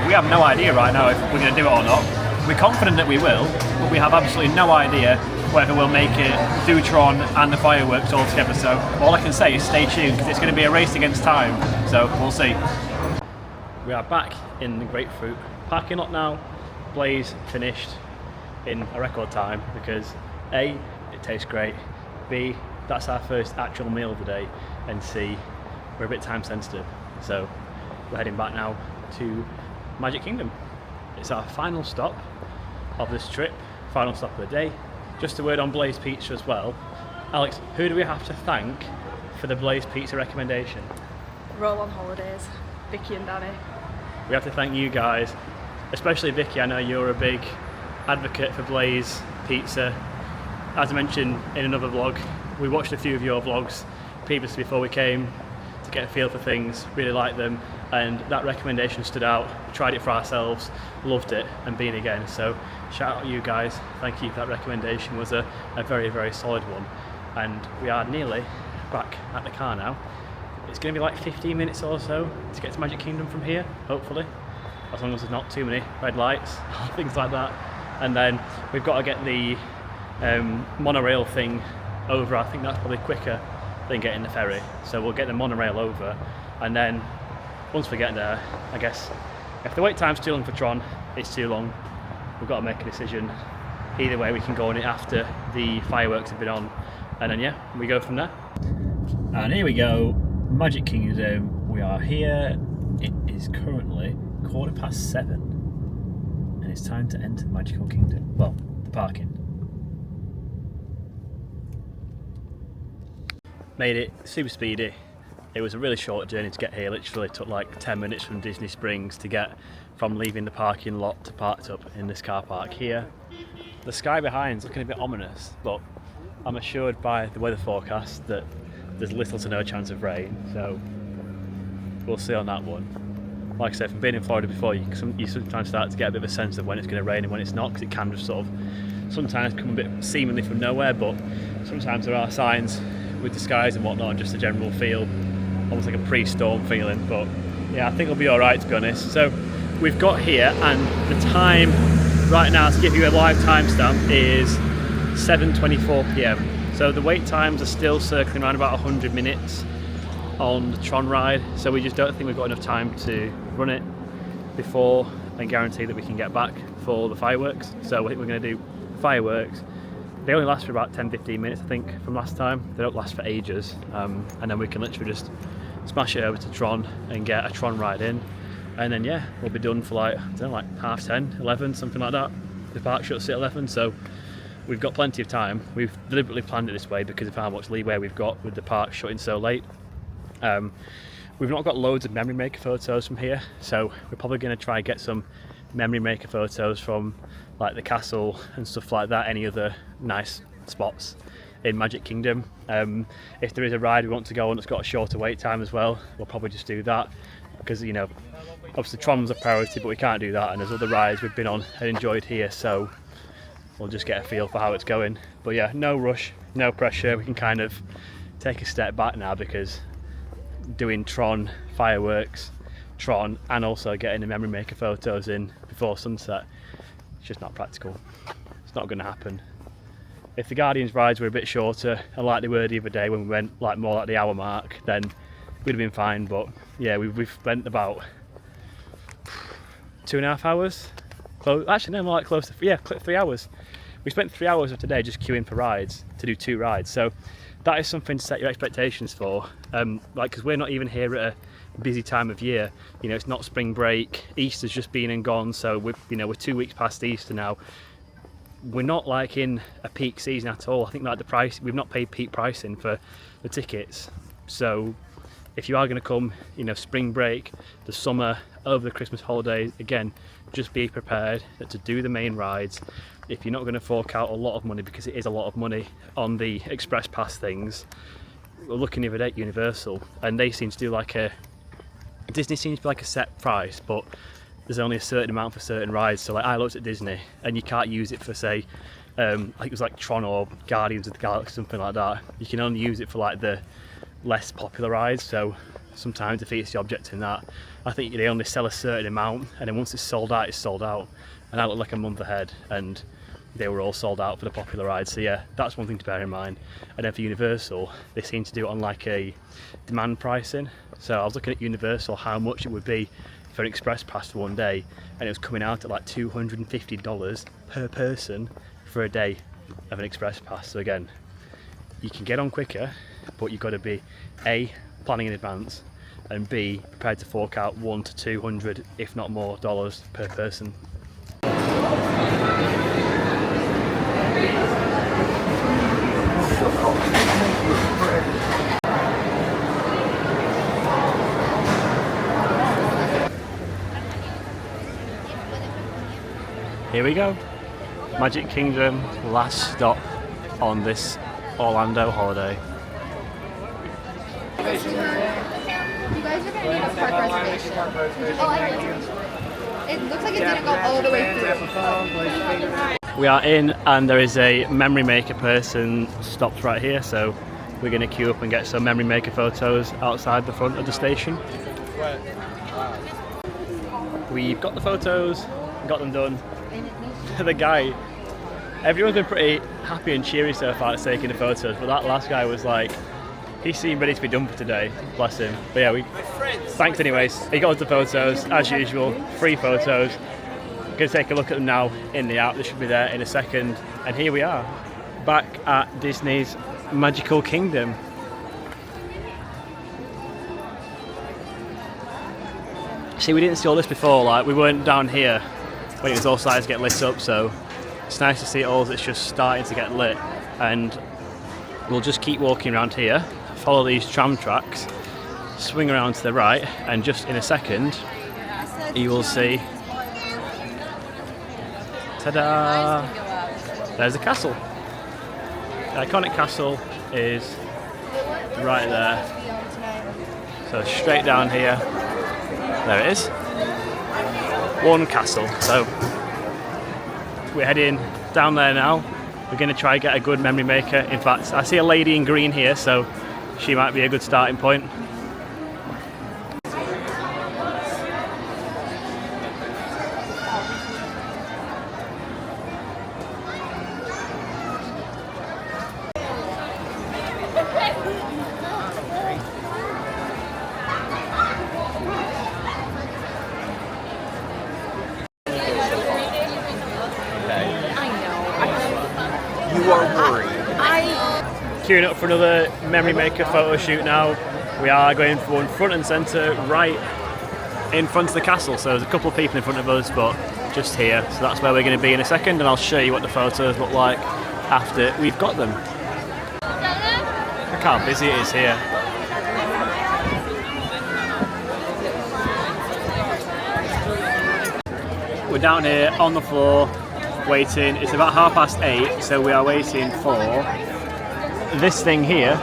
we have no idea right now if we're going to do it or not. We're confident that we will, but we have absolutely no idea whether we'll make it, do Tron and the fireworks all together. So all I can say is stay tuned, because it's going to be a race against time. So we'll see. We are back in the Grapefruit parking lot now. Blaze finished in a record time because A, it tastes great, B, that's our first actual meal of the day, and C, we're a bit time sensitive. So we're heading back now to Magic Kingdom. It's our final stop of this trip, final stop of the day. Just a word on Blaze Pizza as well. Alex, who do we have to thank for the Blaze Pizza recommendation? Roll on Holidays, Vicky and Danny. We have to thank you guys, especially Vicky. I know you're a big advocate for Blaze Pizza. As I mentioned in another vlog, we watched a few of your vlogs previously before we came to get a feel for things, really liked them, and that recommendation stood out. We tried it for ourselves, loved it, and been again. So shout out to you guys, thank you for that recommendation. It was a very, very solid one. And we are nearly back at the car now. It's going to be like 15 minutes or so to get to Magic Kingdom from here, hopefully, as long as there's not too many red lights, things like that. And then we've got to get the monorail thing over. I think that's probably quicker than getting the ferry. So we'll get the monorail over, and then once we get there, I guess if the wait time's too long for Tron, it's too long. We've got to make a decision. Either way, we can go on it after the fireworks have been on, and then yeah, we go from there. And here we go. Magic Kingdom, we are here. It is currently 7:15 and it's time to enter the Magical Kingdom. Well, the parking. Made it super speedy. It was a really short journey to get here. Literally took like 10 minutes from Disney Springs to get from leaving the parking lot to parked up in this car park here. The sky behind is looking a bit ominous, but I'm assured by the weather forecast that there's little to no chance of rain, so we'll see on that one. Like I said, from being in Florida before, you sometimes start to get a bit of a sense of when it's going to rain and when it's not, because it can just sort of sometimes come a bit seemingly from nowhere, but sometimes there are signs with the skies and whatnot, and just a general feel, almost like a pre-storm feeling. But yeah, I think it'll be alright, to be honest. So we've got here, and the time right now, to give you a live timestamp, is 7:24 p.m. So the wait times are still circling around about 100 minutes on the Tron ride, so we just don't think we've got enough time to run it before and guarantee that we can get back for the fireworks. So I think we're going to do fireworks. They only last for about 10-15 minutes, I think, from last time. They don't last for ages, and then we can literally just smash it over to Tron and get a Tron ride in, and then yeah, we'll be done for like, I don't know, like 10:30, 11, something like that. The park shuts at 11, so we've got plenty of time. We've deliberately planned it this way because of how much leeway we've got with the park shutting so late. We've not got loads of memory maker photos from here, so we're probably going to try and get some memory maker photos from like the castle and stuff like that, any other nice spots in Magic Kingdom. If there is a ride we want to go on that's got a shorter wait time as well, we'll probably just do that, because, you know, obviously Tron's a priority, but we can't do that, and there's other rides we've been on and enjoyed here, so we'll just get a feel for how it's going. But yeah, no rush, no pressure. We can kind of take a step back now, because doing Tron fireworks, Tron, and also getting the memory maker photos in before sunset. It's just not practical. It's not going to happen. If the Guardians rides were a bit shorter, and like they were the other day when we went like more like the hour mark, then we'd have been fine. But yeah, we've spent about 2.5 hours. Actually, no, more like close to 3 hours. We spent 3 hours of today just queuing for rides to do 2 rides. So that is something to set your expectations for. Like, because we're not even here at a busy time of year. You know, it's not spring break. Easter's just been and gone. So we're 2 weeks past Easter now. We're not like in a peak season at all. I think like the price, we've not paid peak pricing for the tickets. So if you are going to come, you know, spring break, the summer, over the Christmas holidays, again, just be prepared to do the main rides. If you're not going to fork out a lot of money, because it is a lot of money on the express pass things, we're looking the other day at Universal, and they seem to do like Disney seems to be like a set price, but there's only a certain amount for certain rides. So like I looked at Disney, and you can't use it for say, I think it was like Tron or Guardians of the Galaxy, something like that. You can only use it for like the less popular rides, so sometimes defeats the object in that. I think they only sell a certain amount, and then once it's sold out, it's sold out. And I looked like a month ahead, and they were all sold out for the popular rides. So yeah, that's one thing to bear in mind. And then for Universal, they seem to do it on like a demand pricing. So I was looking at Universal, how much it would be for an express pass for one day, and it was coming out at like $250 per person for a day of an express pass. So again, you can get on quicker, but you've got to be A, planning in advance, and B, prepared to fork out $100 to $200, if not more, dollars per person. Here we go. Magic Kingdom, last stop on this Orlando holiday. You guys are going to need a park reservation. Oh, I know. It looks like it didn't go all the way through. We are in, and there is a memory maker person stopped right here, so we're going to queue up and get some memory maker photos outside the front of the station. We've got the photos, got them done. The guy, everyone's been pretty happy and cheery so far at taking the photos, but that last guy was like, he seemed ready to be done for today, bless him. But yeah, thanks anyways. He got us the photos, as usual, free photos. Gonna take a look at them now in the app, they should be there in a second. And here we are, back at Disney's Magical Kingdom. See, we didn't see all this before, like we weren't down here when it was all starting to get lit up, so it's nice to see it all as it's just starting to get lit. And we'll just keep walking around here, follow these tram tracks, swing around to the right, and just in a second you will see, ta-da, there's the castle. The iconic castle is right there, so straight down here, there it is, one castle. So we're heading down there now. We're going to try and get a good memory maker. In fact, I see a lady in green here, so she might be a good starting point. Queuing up for another memory maker photo shoot now. We are going for one front and centre, right in front of the castle. So there's a couple of people in front of us, but just here. So that's where we're going to be in a second, and I'll show you what the photos look like after we've got them. Look how busy it is here. We're down here on the floor waiting. It's about 8:30, so we are waiting for this thing here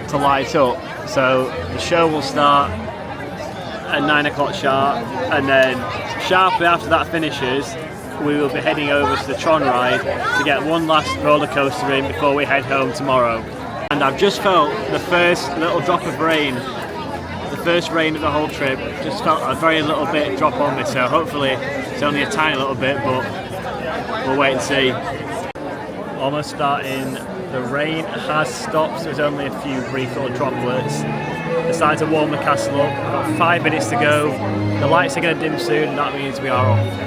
to light up. So the show will start at 9 o'clock sharp, and then sharply after that finishes, we will be heading over to the Tron ride to get one last roller coaster in before we head home tomorrow. And I've just felt the first little drop of rain first rain of the whole trip. Just felt a very little bit drop on me, so hopefully it's only a tiny little bit, but we'll wait and see. Almost starting. The rain has stopped, so there's only a few brief little droplets. Decided to warm the castle up. Got 5 minutes to go. The lights are going to dim soon, and that means we are off.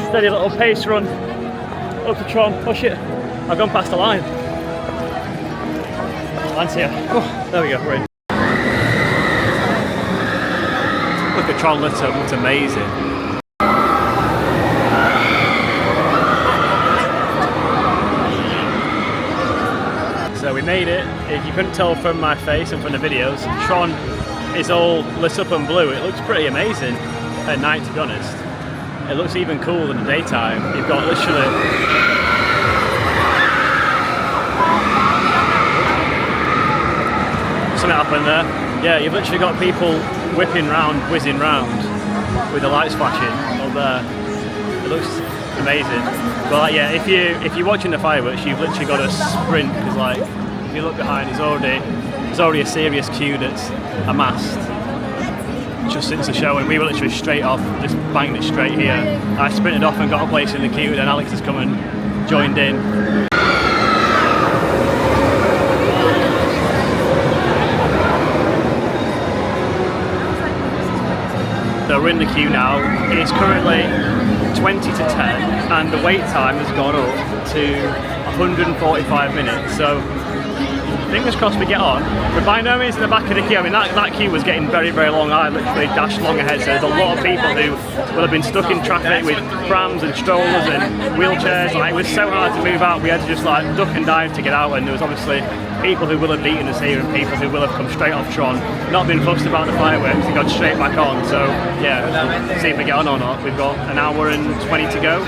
Steady little pace run up to Tron, push it. I've gone past the line. Line's here. Oh, there we go, we're in. Look at Tron lit up, looks amazing. So we made it. If you couldn't tell from my face and from the videos, Tron is all lit up and blue. It looks pretty amazing at night, to be honest. It looks even cooler in the daytime. You've got literally... Something happened there. Yeah, you've literally got people whipping round, whizzing round with the lights flashing up there. It looks amazing. But yeah, if you're watching the fireworks, you've literally got to sprint, because like if you look behind, there's already a serious queue that's amassed. Just since the show, and we were literally straight off, just banged it straight here. I sprinted off and got a place in the queue, then Alex has come and joined in. So we're in the queue now. It's currently 20 to 10 and the wait time has gone up to 145 minutes. So fingers crossed we get on. We're by no means in the back of the queue. I mean, that queue was getting very, very long. I literally dashed long ahead, so there's a lot of people who will have been stuck in traffic with prams and strollers and wheelchairs. Like, it was so hard to move out, we had to just like duck and dive to get out, and there was obviously people who will have beaten us here and people who will have come straight off Tron, not been fussed about the fireworks, and got straight back on. So yeah, see if we get on or not. We've got an hour and 20 to go,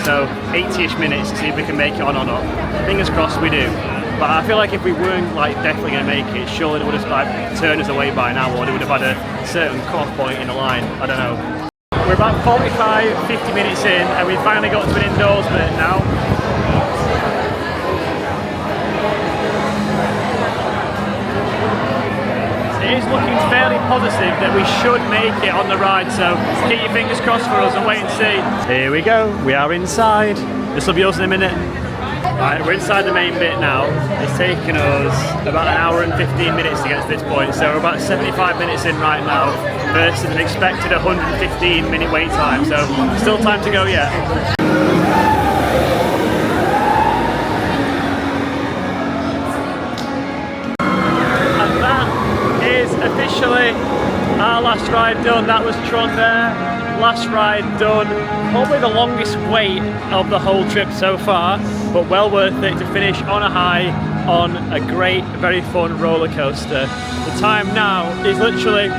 so 80-ish minutes to see if we can make it on or not. Fingers crossed we do. But I feel like if we weren't like definitely going to make it, surely they would have like turned us away by now, or they would have had a certain cut-off point in the line. I don't know. We're about 45, 50 minutes in, and we've finally got to an indoors bit now. It is looking fairly positive that we should make it on the ride, so keep your fingers crossed for us and wait and see. Here we go, we are inside. This will be us in a minute. Right, we're inside the main bit now. It's taken us about an hour and 15 minutes to get to this point, so we're about 75 minutes in right now versus an expected 115-minute wait time, so still time to go yet. And that is officially our last ride done. That was Tron there. Last ride done. Probably the longest wait of the whole trip so far, but well worth it to finish on a high on a great, very fun roller coaster. The time now is literally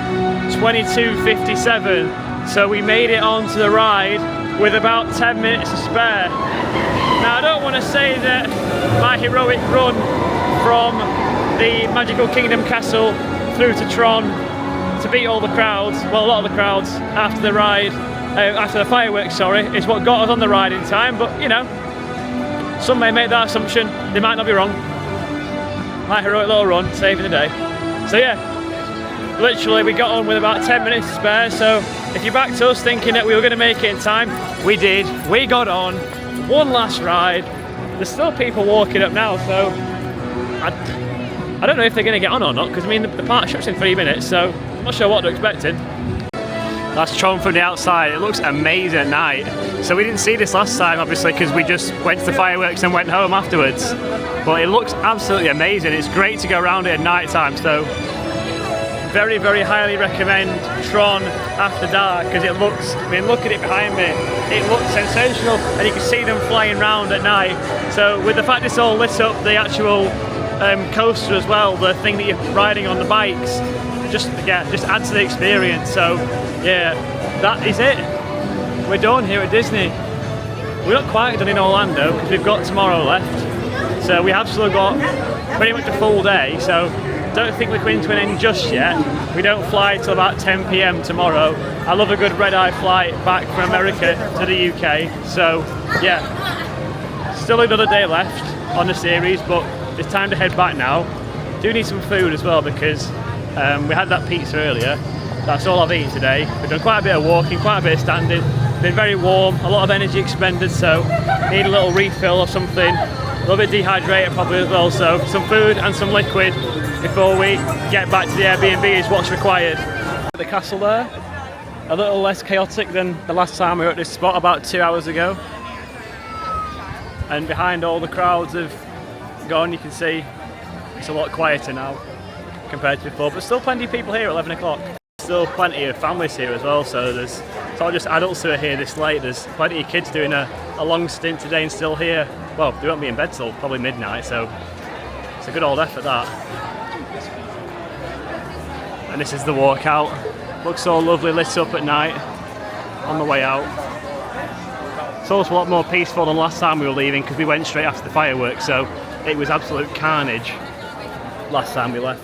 22:57. So we made it onto the ride with about 10 minutes to spare. Now I don't want to say that my heroic run from the Magical Kingdom Castle through to Tron to beat all the crowds, well a lot of the crowds after the ride, after the fireworks, sorry, is what got us on the ride in time, but you know, some may make that assumption, they might not be wrong. My heroic little run, saving the day. So yeah, literally we got on with about 10 minutes to spare, so if you backed us thinking that we were going to make it in time, we did. We got on, one last ride. There's still people walking up now, so I don't know if they're going to get on or not, because I mean the park shuts in 3 minutes, so I'm not sure what they're expecting. That's Tron from the outside. It looks amazing at night. So we didn't see this last time, obviously, because we just went to the fireworks and went home afterwards. But it looks absolutely amazing. It's great to go around it at night time, so very, very highly recommend Tron after dark, because it looks, I mean, look at it behind me. It looks sensational, and you can see them flying around at night. So with the fact it's all lit up, the actual coaster as well, the thing that you're riding on the bikes, just adds to the experience. So yeah, that is it. We're done here at Disney. We're not quite done in Orlando because we've got tomorrow left. So we have still got pretty much a full day. So don't think we're coming to an end just yet. We don't fly till about 10 PM tomorrow. I love a good red-eye flight back from America to the UK. So yeah, still another day left on the series, but it's time to head back now. Do need some food as well, because we had that pizza earlier. That's all I've eaten today. We've done quite a bit of walking, quite a bit of standing. Been very warm, a lot of energy expended, so need a little refill or something. A little bit dehydrated probably as well, so some food and some liquid before we get back to the Airbnb is what's required. The castle there, a little less chaotic than the last time we were at this spot about 2 hours ago. And behind all the crowds have gone, you can see it's a lot quieter now compared to before, but still plenty of people here at 11 o'clock. Still plenty of families here as well, so it's not just adults who are here this late, there's plenty of kids doing a long stint today and still here. Well, they won't be in bed till probably midnight, so it's a good old effort that. And this is the walkout. Looks so lovely lit up at night on the way out. It's also a lot more peaceful than last time we were leaving, because we went straight after the fireworks, so it was absolute carnage last time we left.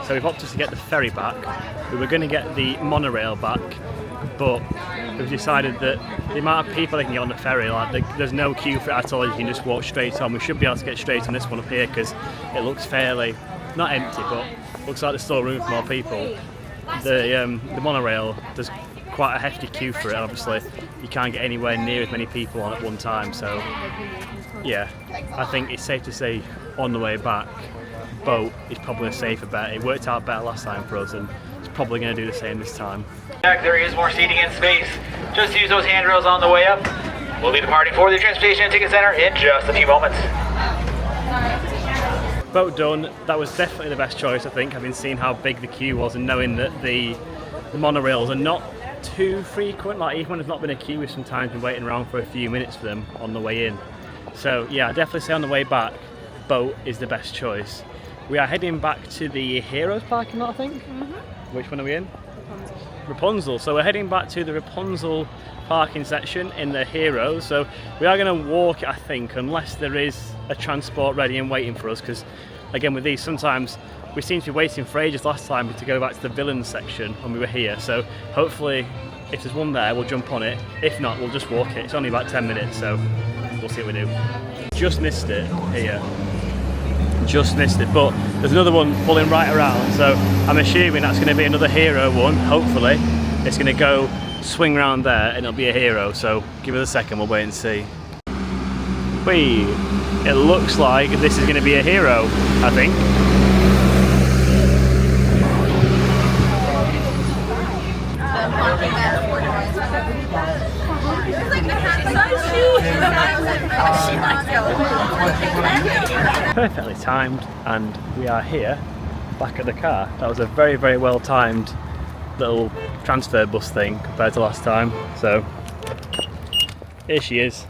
So we've opted to get the ferry back. We were going to get the monorail back, but we've decided that the amount of people that can get on the ferry, like there's no queue for it at all. You can just walk straight on. We should be able to get straight on this one up here because it looks fairly, not empty, but looks like there's still room for more people. The monorail, there's quite a hefty queue for it. Obviously, you can't get anywhere near as many people on at one time. So yeah, I think it's safe to say on the way back, boat is probably a safer bet. It worked out better last time for us, and it's probably going to do the same this time. There is more seating and space. Just use those handrails on the way up. We'll be departing for the Transportation and Ticket Center in just a few moments. Boat done. That was definitely the best choice, I think, having seen how big the queue was and knowing that the monorails are not too frequent. Like, even when there's not been a queue, we've sometimes been waiting around for a few minutes for them on the way in. So yeah, I definitely say on the way back, boat is the best choice. We are heading back to the Heroes parking lot, I think. Which one are we in? Rapunzel. So we're heading back to the Rapunzel parking section in the Heroes. So we are going to walk it, I think, unless there is a transport ready and waiting for us, because again with these sometimes we seem to be waiting for ages last time to go back to the villains section when we were here. So hopefully if there's one there we'll jump on it. If not, we'll just walk it. It's only about 10 minutes, so we'll see what we do. Just missed it here. Just missed it, but there's another one pulling right around, so I'm assuming that's going to be another Hero one. Hopefully it's going to go swing around there and it'll be a Hero, so give us a second, we'll wait and see. Whee! It looks like this is going to be a Hero, I think. Perfectly timed, and we are here back at the car. That was a very, very well timed little transfer bus thing compared to last time. So here she is,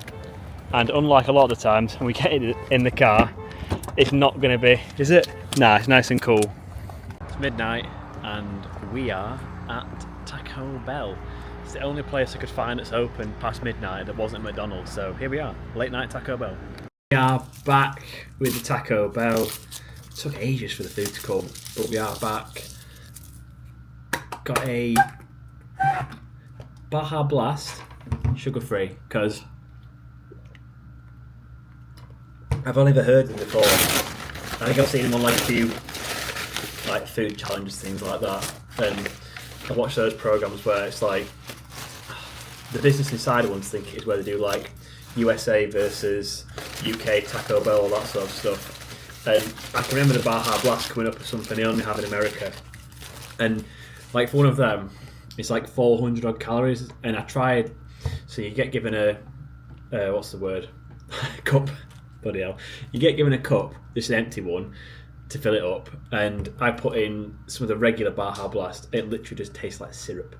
and unlike a lot of the times when we get in the car it's not going to be, is it? Nah, it's nice and cool. It's midnight and we are at Taco Bell. It's the only place I could find that's open past midnight that wasn't a McDonald's, so here we are, late night Taco Bell. We are back with the Taco Bell. It took ages for the food to come, but we are back. Got a Baja Blast, sugar-free, because I've only ever heard them before. I think I've seen them on like a few like food challenges, things like that. And I watch those programs where it's like the Business Insider ones, think it is where they do like USA versus UK Taco Bell, all that sort of stuff. And I can remember the Baja Blast coming up as something they only have in America. And like for one of them, it's like 400 odd calories. And I tried, so you get given a what's the word? Cup. Bloody hell. You get given a cup, this is an empty one, to fill it up, and I put in some of the regular Baja Blast. It literally just tastes like syrup.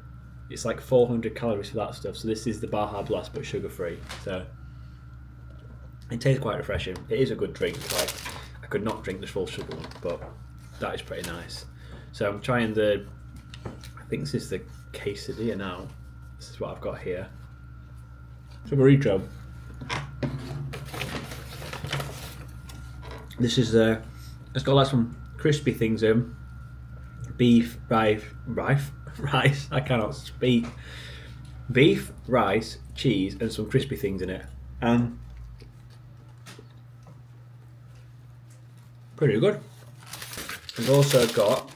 It's like 400 calories for that stuff, so this is the Baja Blast but sugar free. So it tastes quite refreshing. It is a good drink. Like I could not drink this full sugar one, but that is pretty nice. So I'm trying the, I think this is the quesadilla now. This is what I've got here. So burrito. This is it's got like some crispy things in, beef, rice. I cannot speak. Beef, rice, cheese, and some crispy things in it, and pretty good. I've also got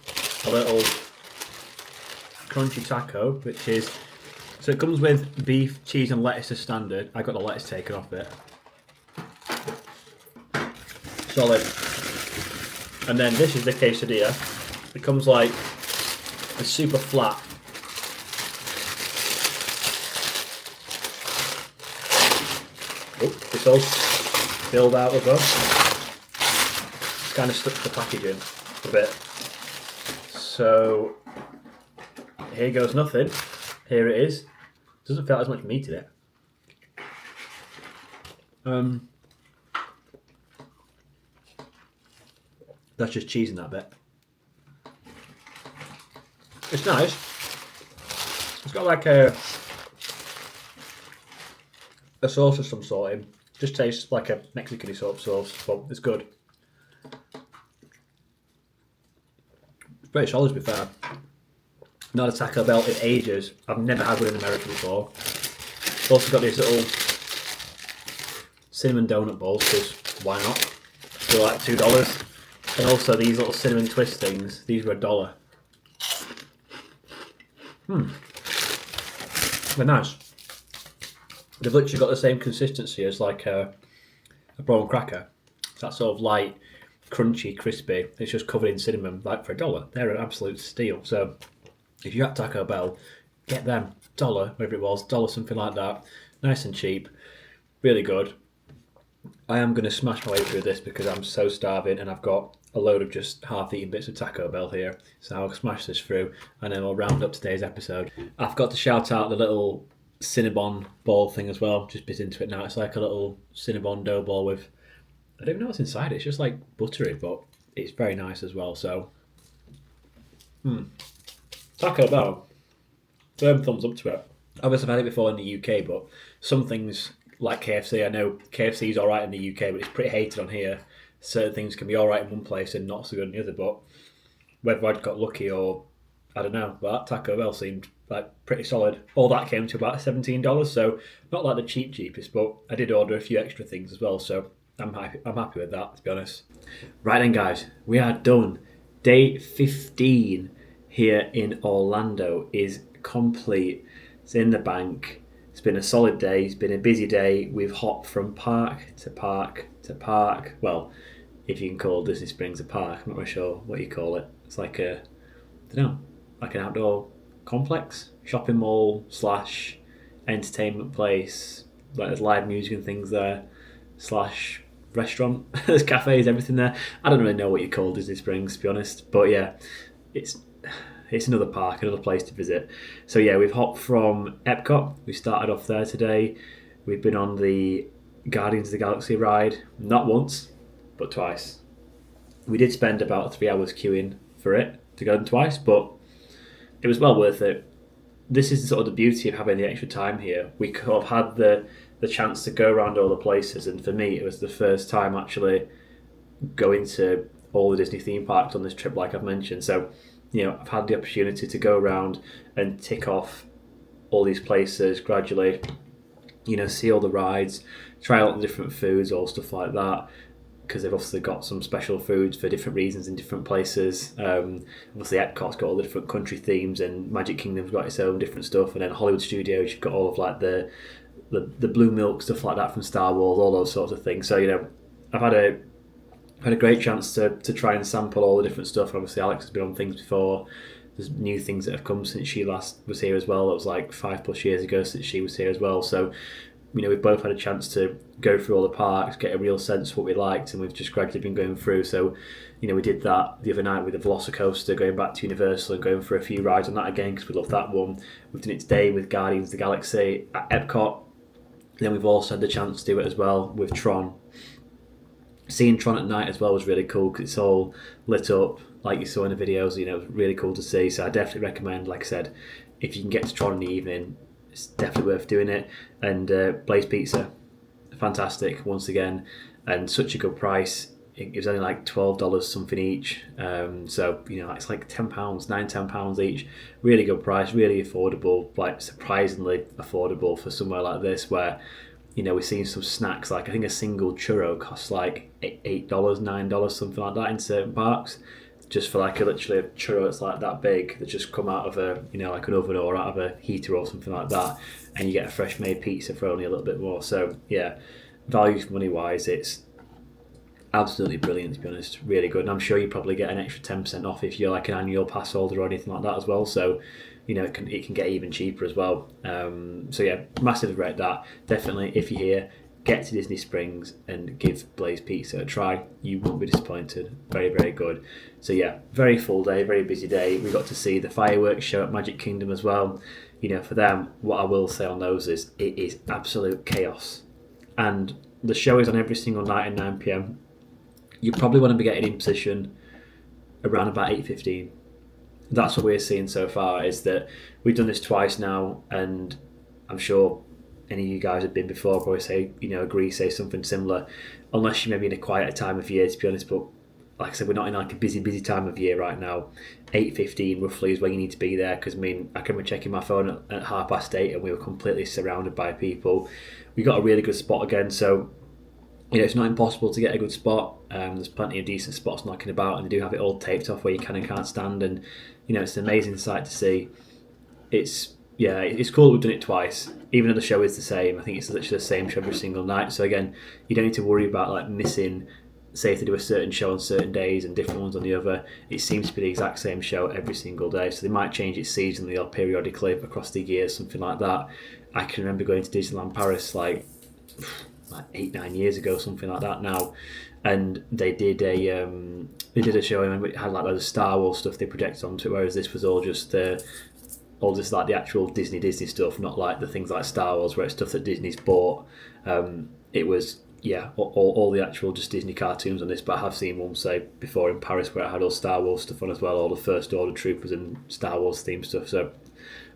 a little crunchy taco, which is, so it comes with beef, cheese, and lettuce as standard. I got the lettuce taken off it. Solid. And then this is the quesadilla. It comes like, it's super flat. Oh, it's all filled out as well. It's kind of stuck to the packaging a bit. So here goes nothing. Here it is. Doesn't feel as much meat in it. That's just cheese in that bit. It's nice. It's got like a sauce of some sort in. Just tastes like a Mexican sort of sauce, but it's good. It's pretty solid to be fair. Not a Taco Bell in ages. I've never had one in America before. It's also got these little cinnamon donut balls, because why not? They're like $2. And also these little cinnamon twist things, these were $1. They're nice. They've literally got the same consistency as like a prawn cracker. It's that sort of light, crunchy, crispy. It's just covered in cinnamon, like for $1. They're an absolute steal. So if you're at Taco Bell, get them. $1, whatever it was, $1, something like that. Nice and cheap. Really good. I am going to smash my way through this because I'm so starving and I've got a load of just half-eaten bits of Taco Bell here. So I'll smash this through and then we'll round up today's episode. I've got to shout out the little Cinnabon ball thing as well. Just bit into it now. It's like a little Cinnabon dough ball with, I don't even know what's inside it. It's just like buttery, but it's very nice as well. So, Taco Bell, firm thumbs up to it. Obviously I've had it before in the UK, but some things like KFC, I know KFC is alright in the UK, but it's pretty hated on here. Certain things can be alright in one place and not so good in the other, but whether I'd got lucky or I don't know, but that Taco Bell seemed like pretty solid. All that came to about $17, so not like the cheapest, but I did order a few extra things as well, so I'm happy with that, to be honest. Right then guys, we are done. Day 15 here in Orlando is complete. It's in the bank. It's been a solid day. It's been a busy day. We've hopped from park to park to park. Well, if you can call Disney Springs a park, I'm not really sure what you call it. It's like a, I don't know, like an outdoor complex, shopping mall / entertainment place. Like there's live music and things there / restaurant. There's cafes, everything there. I don't really know what you call Disney Springs, to be honest. But yeah, it's another park, another place to visit. So yeah, we've hopped from Epcot. We started off there today. We've been on the Guardians of the Galaxy ride, not once, but twice. We did spend about 3 hours queuing for it to go twice, but it was well worth it. This is sort of the beauty of having the extra time here. We could have had the chance to go around all the places, and for me, it was the first time actually going to all the Disney theme parks on this trip, like I've mentioned. So, I've had the opportunity to go around and tick off all these places gradually, see all the rides, try out the different foods, all stuff like that, because they've obviously got some special foods for different reasons in different places. Obviously Epcot's got all the different country themes, and Magic Kingdom's got its own different stuff, and then Hollywood Studios, you've got all of like the blue milk stuff like that from Star Wars, all those sorts of things. So I've had a great chance to try and sample all the different stuff. Obviously Alex has been on things before. There's new things that have come since she last was here as well. It was like 5+ years ago since she was here as well. So we've both had a chance to go through all the parks, get a real sense of what we liked, and we've just gradually been going through. So we did that the other night with the Velocicoaster, going back to Universal and going for a few rides on that again because we love that one. We've done it today with Guardians of the Galaxy at Epcot. Then we've also had the chance to do it as well with Tron. Seeing Tron at night as well was really cool because it's all lit up like you saw in the videos. It was really cool to see. So I definitely recommend, like I said, if you can get to Tron in the evening, it's definitely worth doing it. And Blaze Pizza, fantastic once again, and such a good price. It was only like $12 something each. So it's like £10, £9-10 each. Really good price, really affordable, like surprisingly affordable for somewhere like this where we're seeing some snacks, like I think a single churro costs like $8, $9, something like that in certain parks, just for like literally a churro that's like that big, that just come out of a like an oven or out of a heater or something like that, and you get a fresh made pizza for only a little bit more. So yeah, value for money wise, it's absolutely brilliant, to be honest. Really good, and I'm sure you probably get an extra 10% off if you're like an annual pass holder or anything like that as well. So it can get even cheaper as well. So yeah, massively rate that. Definitely, if you're here, get to Disney Springs and give Blaze Pizza a try. You won't be disappointed. Very, very good. So yeah, very full day, very busy day. We got to see the fireworks show at Magic Kingdom as well. For them, what I will say on those is it is absolute chaos. And the show is on every single night at 9 p.m. You probably want to be getting in position around about 8:15. That's what we're seeing so far, is that we've done this twice now, and I'm sure any of you guys have been before probably say something similar, unless you may be in a quieter time of year, to be honest. But like I said, we're not in like a busy time of year right now. 8:15 roughly is when you need to be there, because I can remember checking my phone at 8:30 and we were completely surrounded by people. We got a really good spot again, so it's not impossible to get a good spot. There's plenty of decent spots knocking about, and they do have it all taped off where you can and can't stand, and it's an amazing sight to see. It's cool that we've done it twice, even though the show is the same. I think it's literally the same show every single night, so again, you don't need to worry about like missing, say if they do a certain show on certain days and different ones on the other. It seems to be the exact same show every single day, so they might change it seasonally or periodically across the year, something like that. I can remember going to Disneyland Paris like 8-9 years ago, something like that now, and they did a show. I remember it had like loads of Star Wars stuff they projected onto it, whereas this was all just like the actual Disney stuff, not like the things like Star Wars where it's stuff that Disney's bought. It was all the actual just Disney cartoons on this, but I have seen one say before in Paris where it had all Star Wars stuff on as well, all the First Order troopers and Star Wars themed stuff. So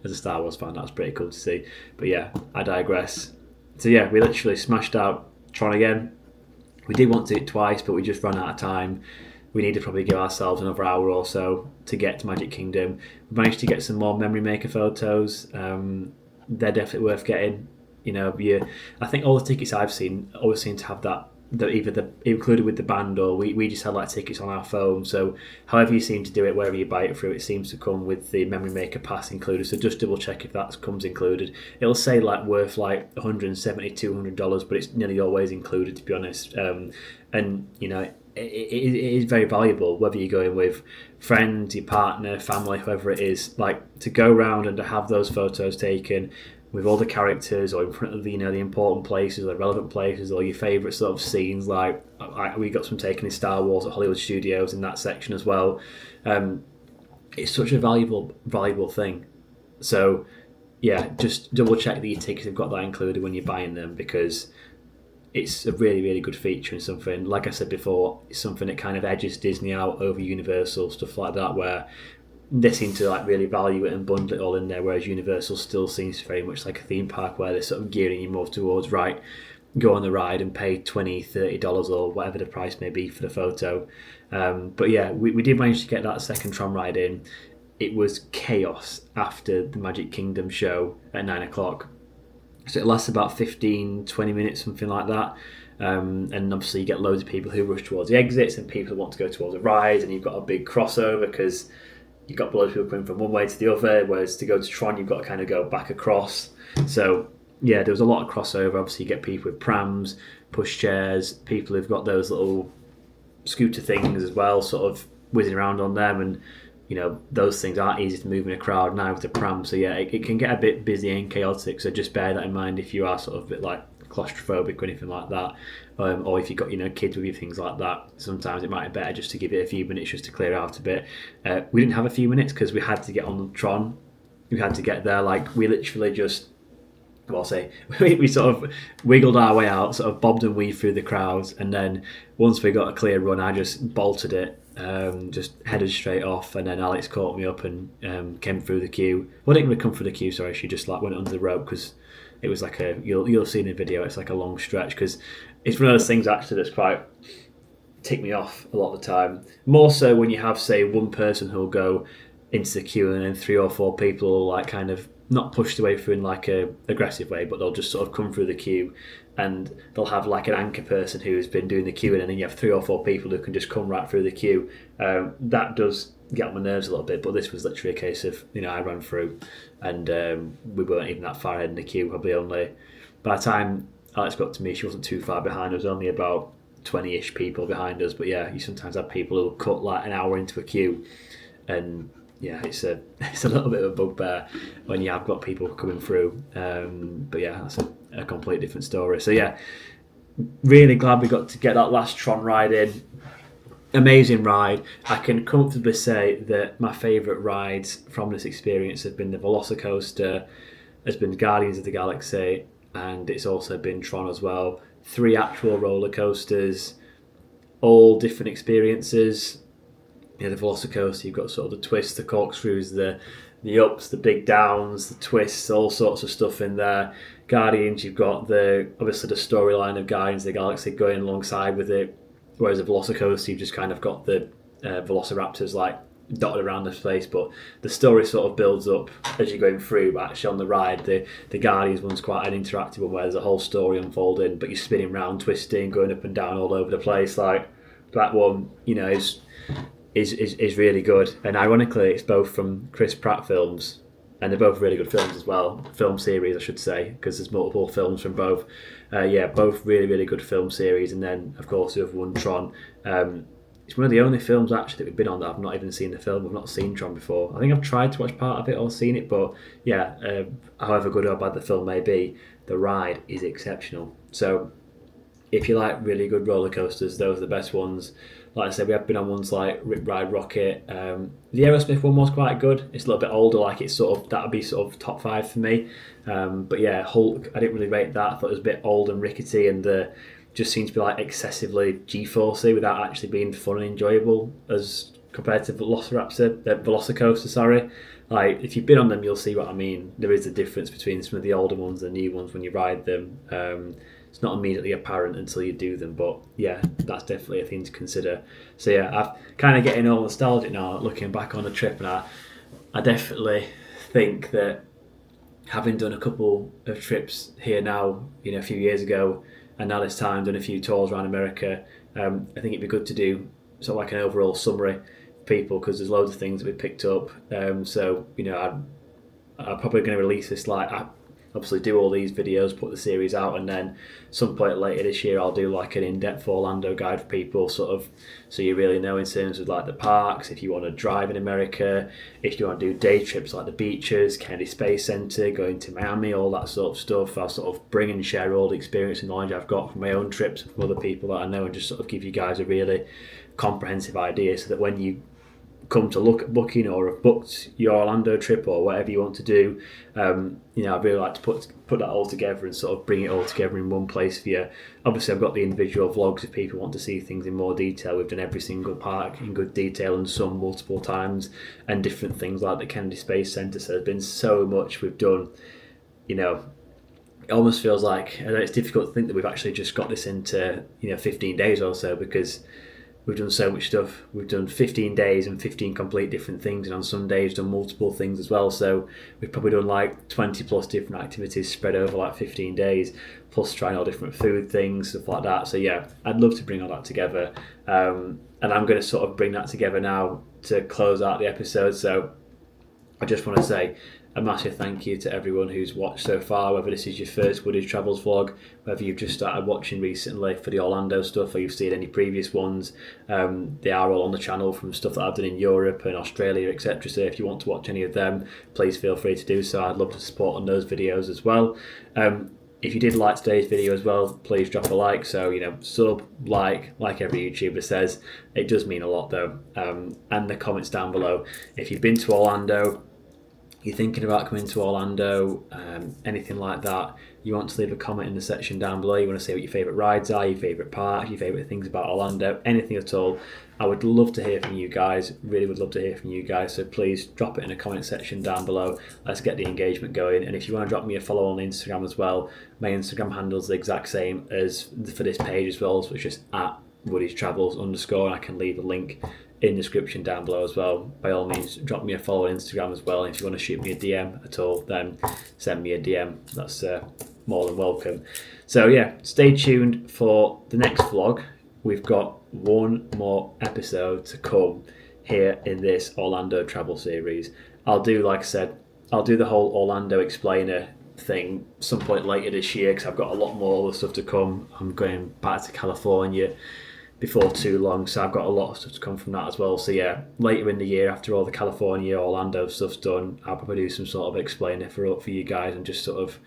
as a Star Wars fan, that was pretty cool to see. But yeah, I digress. So yeah, we literally smashed out Tron again. We did want to do it twice, but we just ran out of time. We need to probably give ourselves another hour or so to get to Magic Kingdom. We managed to get some more memory maker photos. They're definitely worth getting. I think all the tickets I've seen always seem to have that either included with the band, or we just had like tickets on our phone. So however you seem to do it, wherever you buy it through, it seems to come with the memory maker pass included. So just double check if that comes included. It'll say like worth like $170-200, but it's nearly always included, to be honest. And it is very valuable, whether you're going with friends, your partner, family, whoever it is, like to go around and to have those photos taken with all the characters, or in front of the important places, or relevant places, or your favourite sort of scenes. Like we got some taken in Star Wars at Hollywood Studios in that section as well. It's such a valuable thing. So yeah, just double check that your tickets have got that included when you're buying them, because it's a really, really good feature and something, like I said before, it's something that kind of edges Disney out over Universal, stuff like that, where they seem to like really value it and bundle it all in there, whereas Universal still seems very much like a theme park where they're sort of gearing you more towards, right, go on the ride and pay $20-$30 or whatever the price may be for the photo. But yeah, we did manage to get that second Tron ride in. It was chaos after the Magic Kingdom show at 9 o'clock. So it lasts about 15-20 minutes, something like that. And obviously you get loads of people who rush towards the exits and people who want to go towards the rides, and you've got a big crossover because you've got loads of people coming from one way to the other, whereas to go to Tron you've got to kind of go back across. So yeah, there was a lot of crossover. Obviously you get people with prams, pushchairs, people who've got those little scooter things as well, sort of whizzing around on them, and you know, those things aren't easy to move in a crowd now with the pram. So yeah, it can get a bit busy and chaotic, so just bear that in mind if you are sort of a bit like claustrophobic or anything like that, or if you've got, you know, kids with you, things like that. Sometimes it might be better just to give it a few minutes just to clear out a bit. We didn't have a few minutes because we had to get on the Tron. We had to get there, like we literally just, well, I'll say we sort of wiggled our way out, sort of bobbed and weaved through the crowds, and then once we got a clear run, I just bolted it, just headed straight off, and then Alex caught me up and came through the queue. Well, I didn't really come through the queue, sorry, she just like went under the rope because it was like you'll see in the video, it's like a long stretch, because it's one of those things actually that's quite tick me off a lot of the time. More so when you have, say, one person who'll go into the queue and then 3 or 4 people will like kind of not pushed away through in like a aggressive way, but they'll just sort of come through the queue, and they'll have like an anchor person who's been doing the queuing, and then you have 3 or 4 people who can just come right through the queue. That does get on my nerves a little bit, but this was literally a case of, you know, I ran through and we weren't even that far ahead in the queue, probably only, by the time Alex got to me, she wasn't too far behind. There was only about 20-ish people behind us, but yeah, you sometimes have people who'll cut like an hour into a queue, and yeah, it's a little bit of a bugbear when you have got people coming through. But yeah, that's a complete different story. So yeah, really glad we got to get that last Tron ride in. Amazing ride. I can comfortably say that my favourite rides from this experience have been the Velocicoaster, has been Guardians of the Galaxy, and it's also been Tron as well. 3 actual roller coasters, all different experiences. Yeah, the Velocicoaster, you've got sort of the twists, the corkscrews, the ups, the big downs, the twists, all sorts of stuff in there. Guardians, you've got obviously the storyline of Guardians of the Galaxy going alongside with it, whereas the Velocicoaster, you've just kind of got the Velociraptors like dotted around the place, but the story sort of builds up as you're going through. But actually on the ride, the Guardians one's quite an interactive one where there's a whole story unfolding, but you're spinning around, twisting, going up and down all over the place. Like that one, you know, is really good, and ironically it's both from Chris Pratt films, and they're both really good films as well, film series I should say, because there's multiple films from both. Both really, really good film series. And then of course the other one, Tron, it's one of the only films actually that we've been on that I've not even seen the film. I've not seen Tron before. I think I've tried to watch part of it or seen it, but yeah, however good or bad the film may be, the ride is exceptional. So if you like really good roller coasters, those are the best ones. Like I said, we have been on ones like Rip Ride Rocket. The Aerosmith one was quite good. It's a little bit older, like it's sort of, that would be sort of top 5 for me. But yeah, Hulk, I didn't really rate that. I thought it was a bit old and rickety, and just seemed to be like excessively G-forcey without actually being fun and enjoyable as compared to Velocicoaster, sorry. Like if you've been on them, you'll see what I mean. There is a difference between some of the older ones and the new ones when you ride them. It's not immediately apparent until you do them, but yeah, that's definitely a thing to consider. So yeah, I'm kind of getting all nostalgic now, looking back on the trip, and I definitely think that having done a couple of trips here now, you know, a few years ago, and now this time done a few tours around America, I think it'd be good to do sort of like an overall summary for people, because there's loads of things that we picked up. So you know, I'm probably going to release this like obviously do all these videos, put the series out, and then some point later this year I'll do like an in-depth Orlando guide for people, sort of, so you really know in terms of like the parks, if you want to drive in America, if you want to do day trips like the beaches, Kennedy Space Center, going to Miami, all that sort of stuff. I'll sort of bring and share all the experience and knowledge I've got from my own trips from other people that I know, and just sort of give you guys a really comprehensive idea, so that when you come to look at booking or have booked your Orlando trip or whatever you want to do, I'd really like to put that all together and sort of bring it all together in one place for you. Obviously, I've got the individual vlogs if people want to see things in more detail. We've done every single park in good detail and some multiple times, and different things like the Kennedy Space Centre. So there's been so much we've done. It almost feels like, I know it's difficult to think that we've actually just got this into 15 days or so, because we've done so much stuff. We've done 15 days and 15 complete different things, and on some days done multiple things as well. So we've probably done like 20 plus different activities spread over like 15 days, plus trying all different food things, stuff like that. So yeah, I'd love to bring all that together. And I'm going to sort of bring that together now to close out the episode. So I just want to say a massive thank you to everyone who's watched so far, whether this is your first Woody's Travels vlog, whether you've just started watching recently for the Orlando stuff or you've seen any previous ones. They are all on the channel from stuff that I've done in Europe and Australia, etc. So if you want to watch any of them, please feel free to do so. I'd love to support on those videos as well. If you did like today's video as well, please drop a like. So, sub, like every YouTuber says. It does mean a lot though. And the comments down below. If you've been to Orlando, you're thinking about coming to Orlando, anything like that, you want to leave a comment in the section down below. You want to say what your favourite rides are, your favourite parks, your favourite things about Orlando, anything at all. I would love to hear from you guys, really would love to hear from you guys. So please drop it in the comment section down below. Let's get the engagement going. And if you want to drop me a follow on Instagram as well, my Instagram handle's the exact same as for this page as well. So it's just at Woody's Travels _, and I can leave a link in the description down below as well. By all means, drop me a follow on Instagram as well. And if you want to shoot me a DM at all, then send me a DM. That's more than welcome. So yeah, stay tuned for the next vlog. We've got one more episode to come here in this Orlando travel series. I'll do, like I said, I'll do the whole Orlando explainer thing some point later this year, because I've got a lot more other stuff to come. I'm going back to California before too long, so I've got a lot of stuff to come from that as well. So yeah, later in the year, after all the California, Orlando stuff's done, I'll probably do some sort of explainer for you guys and just sort of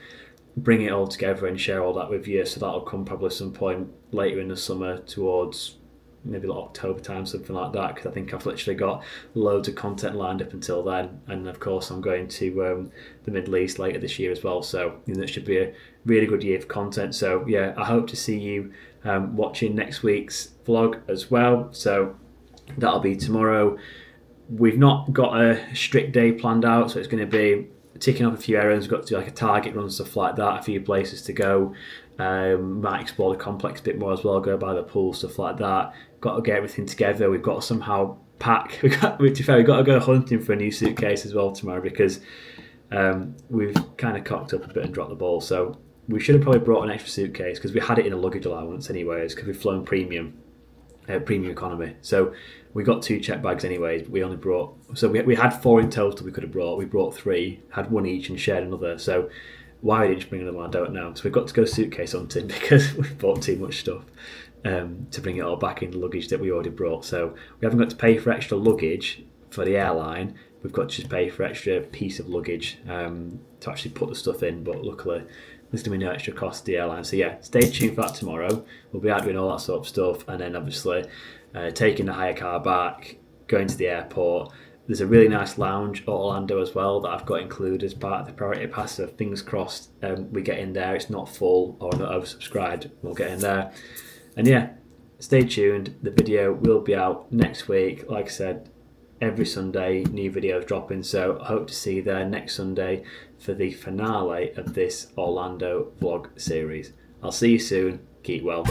bring it all together and share all that with you. So that'll come probably some point later in the summer, towards maybe like October time, something like that, because I think I've literally got loads of content lined up until then. And of course I'm going to the Middle East later this year as well, so it should be a really good year for content. So yeah, I hope to see you watching next week's vlog as well. So that'll be tomorrow. We've not got a strict day planned out, so it's going to be ticking off a few errands. We've got to do like a Target run, stuff like that, a few places to go. Might explore the complex a bit more as well, go by the pool, stuff like that. Got to get everything together. We've got to somehow pack. We've got to go hunting for a new suitcase as well tomorrow, because we've kind of cocked up a bit and dropped the ball. So we should have probably brought an extra suitcase, because we had it in a luggage allowance anyways, because we've flown premium economy. So we got 2 check bags anyways, but we only brought, so we had 4 in total we could have brought. We brought 3, had 1 each and shared another. So why we didn't just bring another one, I don't know. So we've got to go suitcase hunting, because we've bought too much stuff to bring it all back in the luggage that we already brought. So we haven't got to pay for extra luggage for the airline. We've got to just pay for extra piece of luggage to actually put the stuff in, but luckily there's going to be no extra cost to the airline. So yeah, stay tuned for that tomorrow. We'll be out doing all that sort of stuff, and then obviously taking the hire car back, going to the airport. There's a really nice lounge at Orlando as well that I've got included as part of the priority pass, so fingers crossed we get in there. It's not full or not oversubscribed. We'll get in there. And yeah, stay tuned. The video will be out next week. Like I said, every Sunday new videos dropping, so I hope to see you there next Sunday for the finale of this Orlando vlog series. I'll see you soon. Keep well.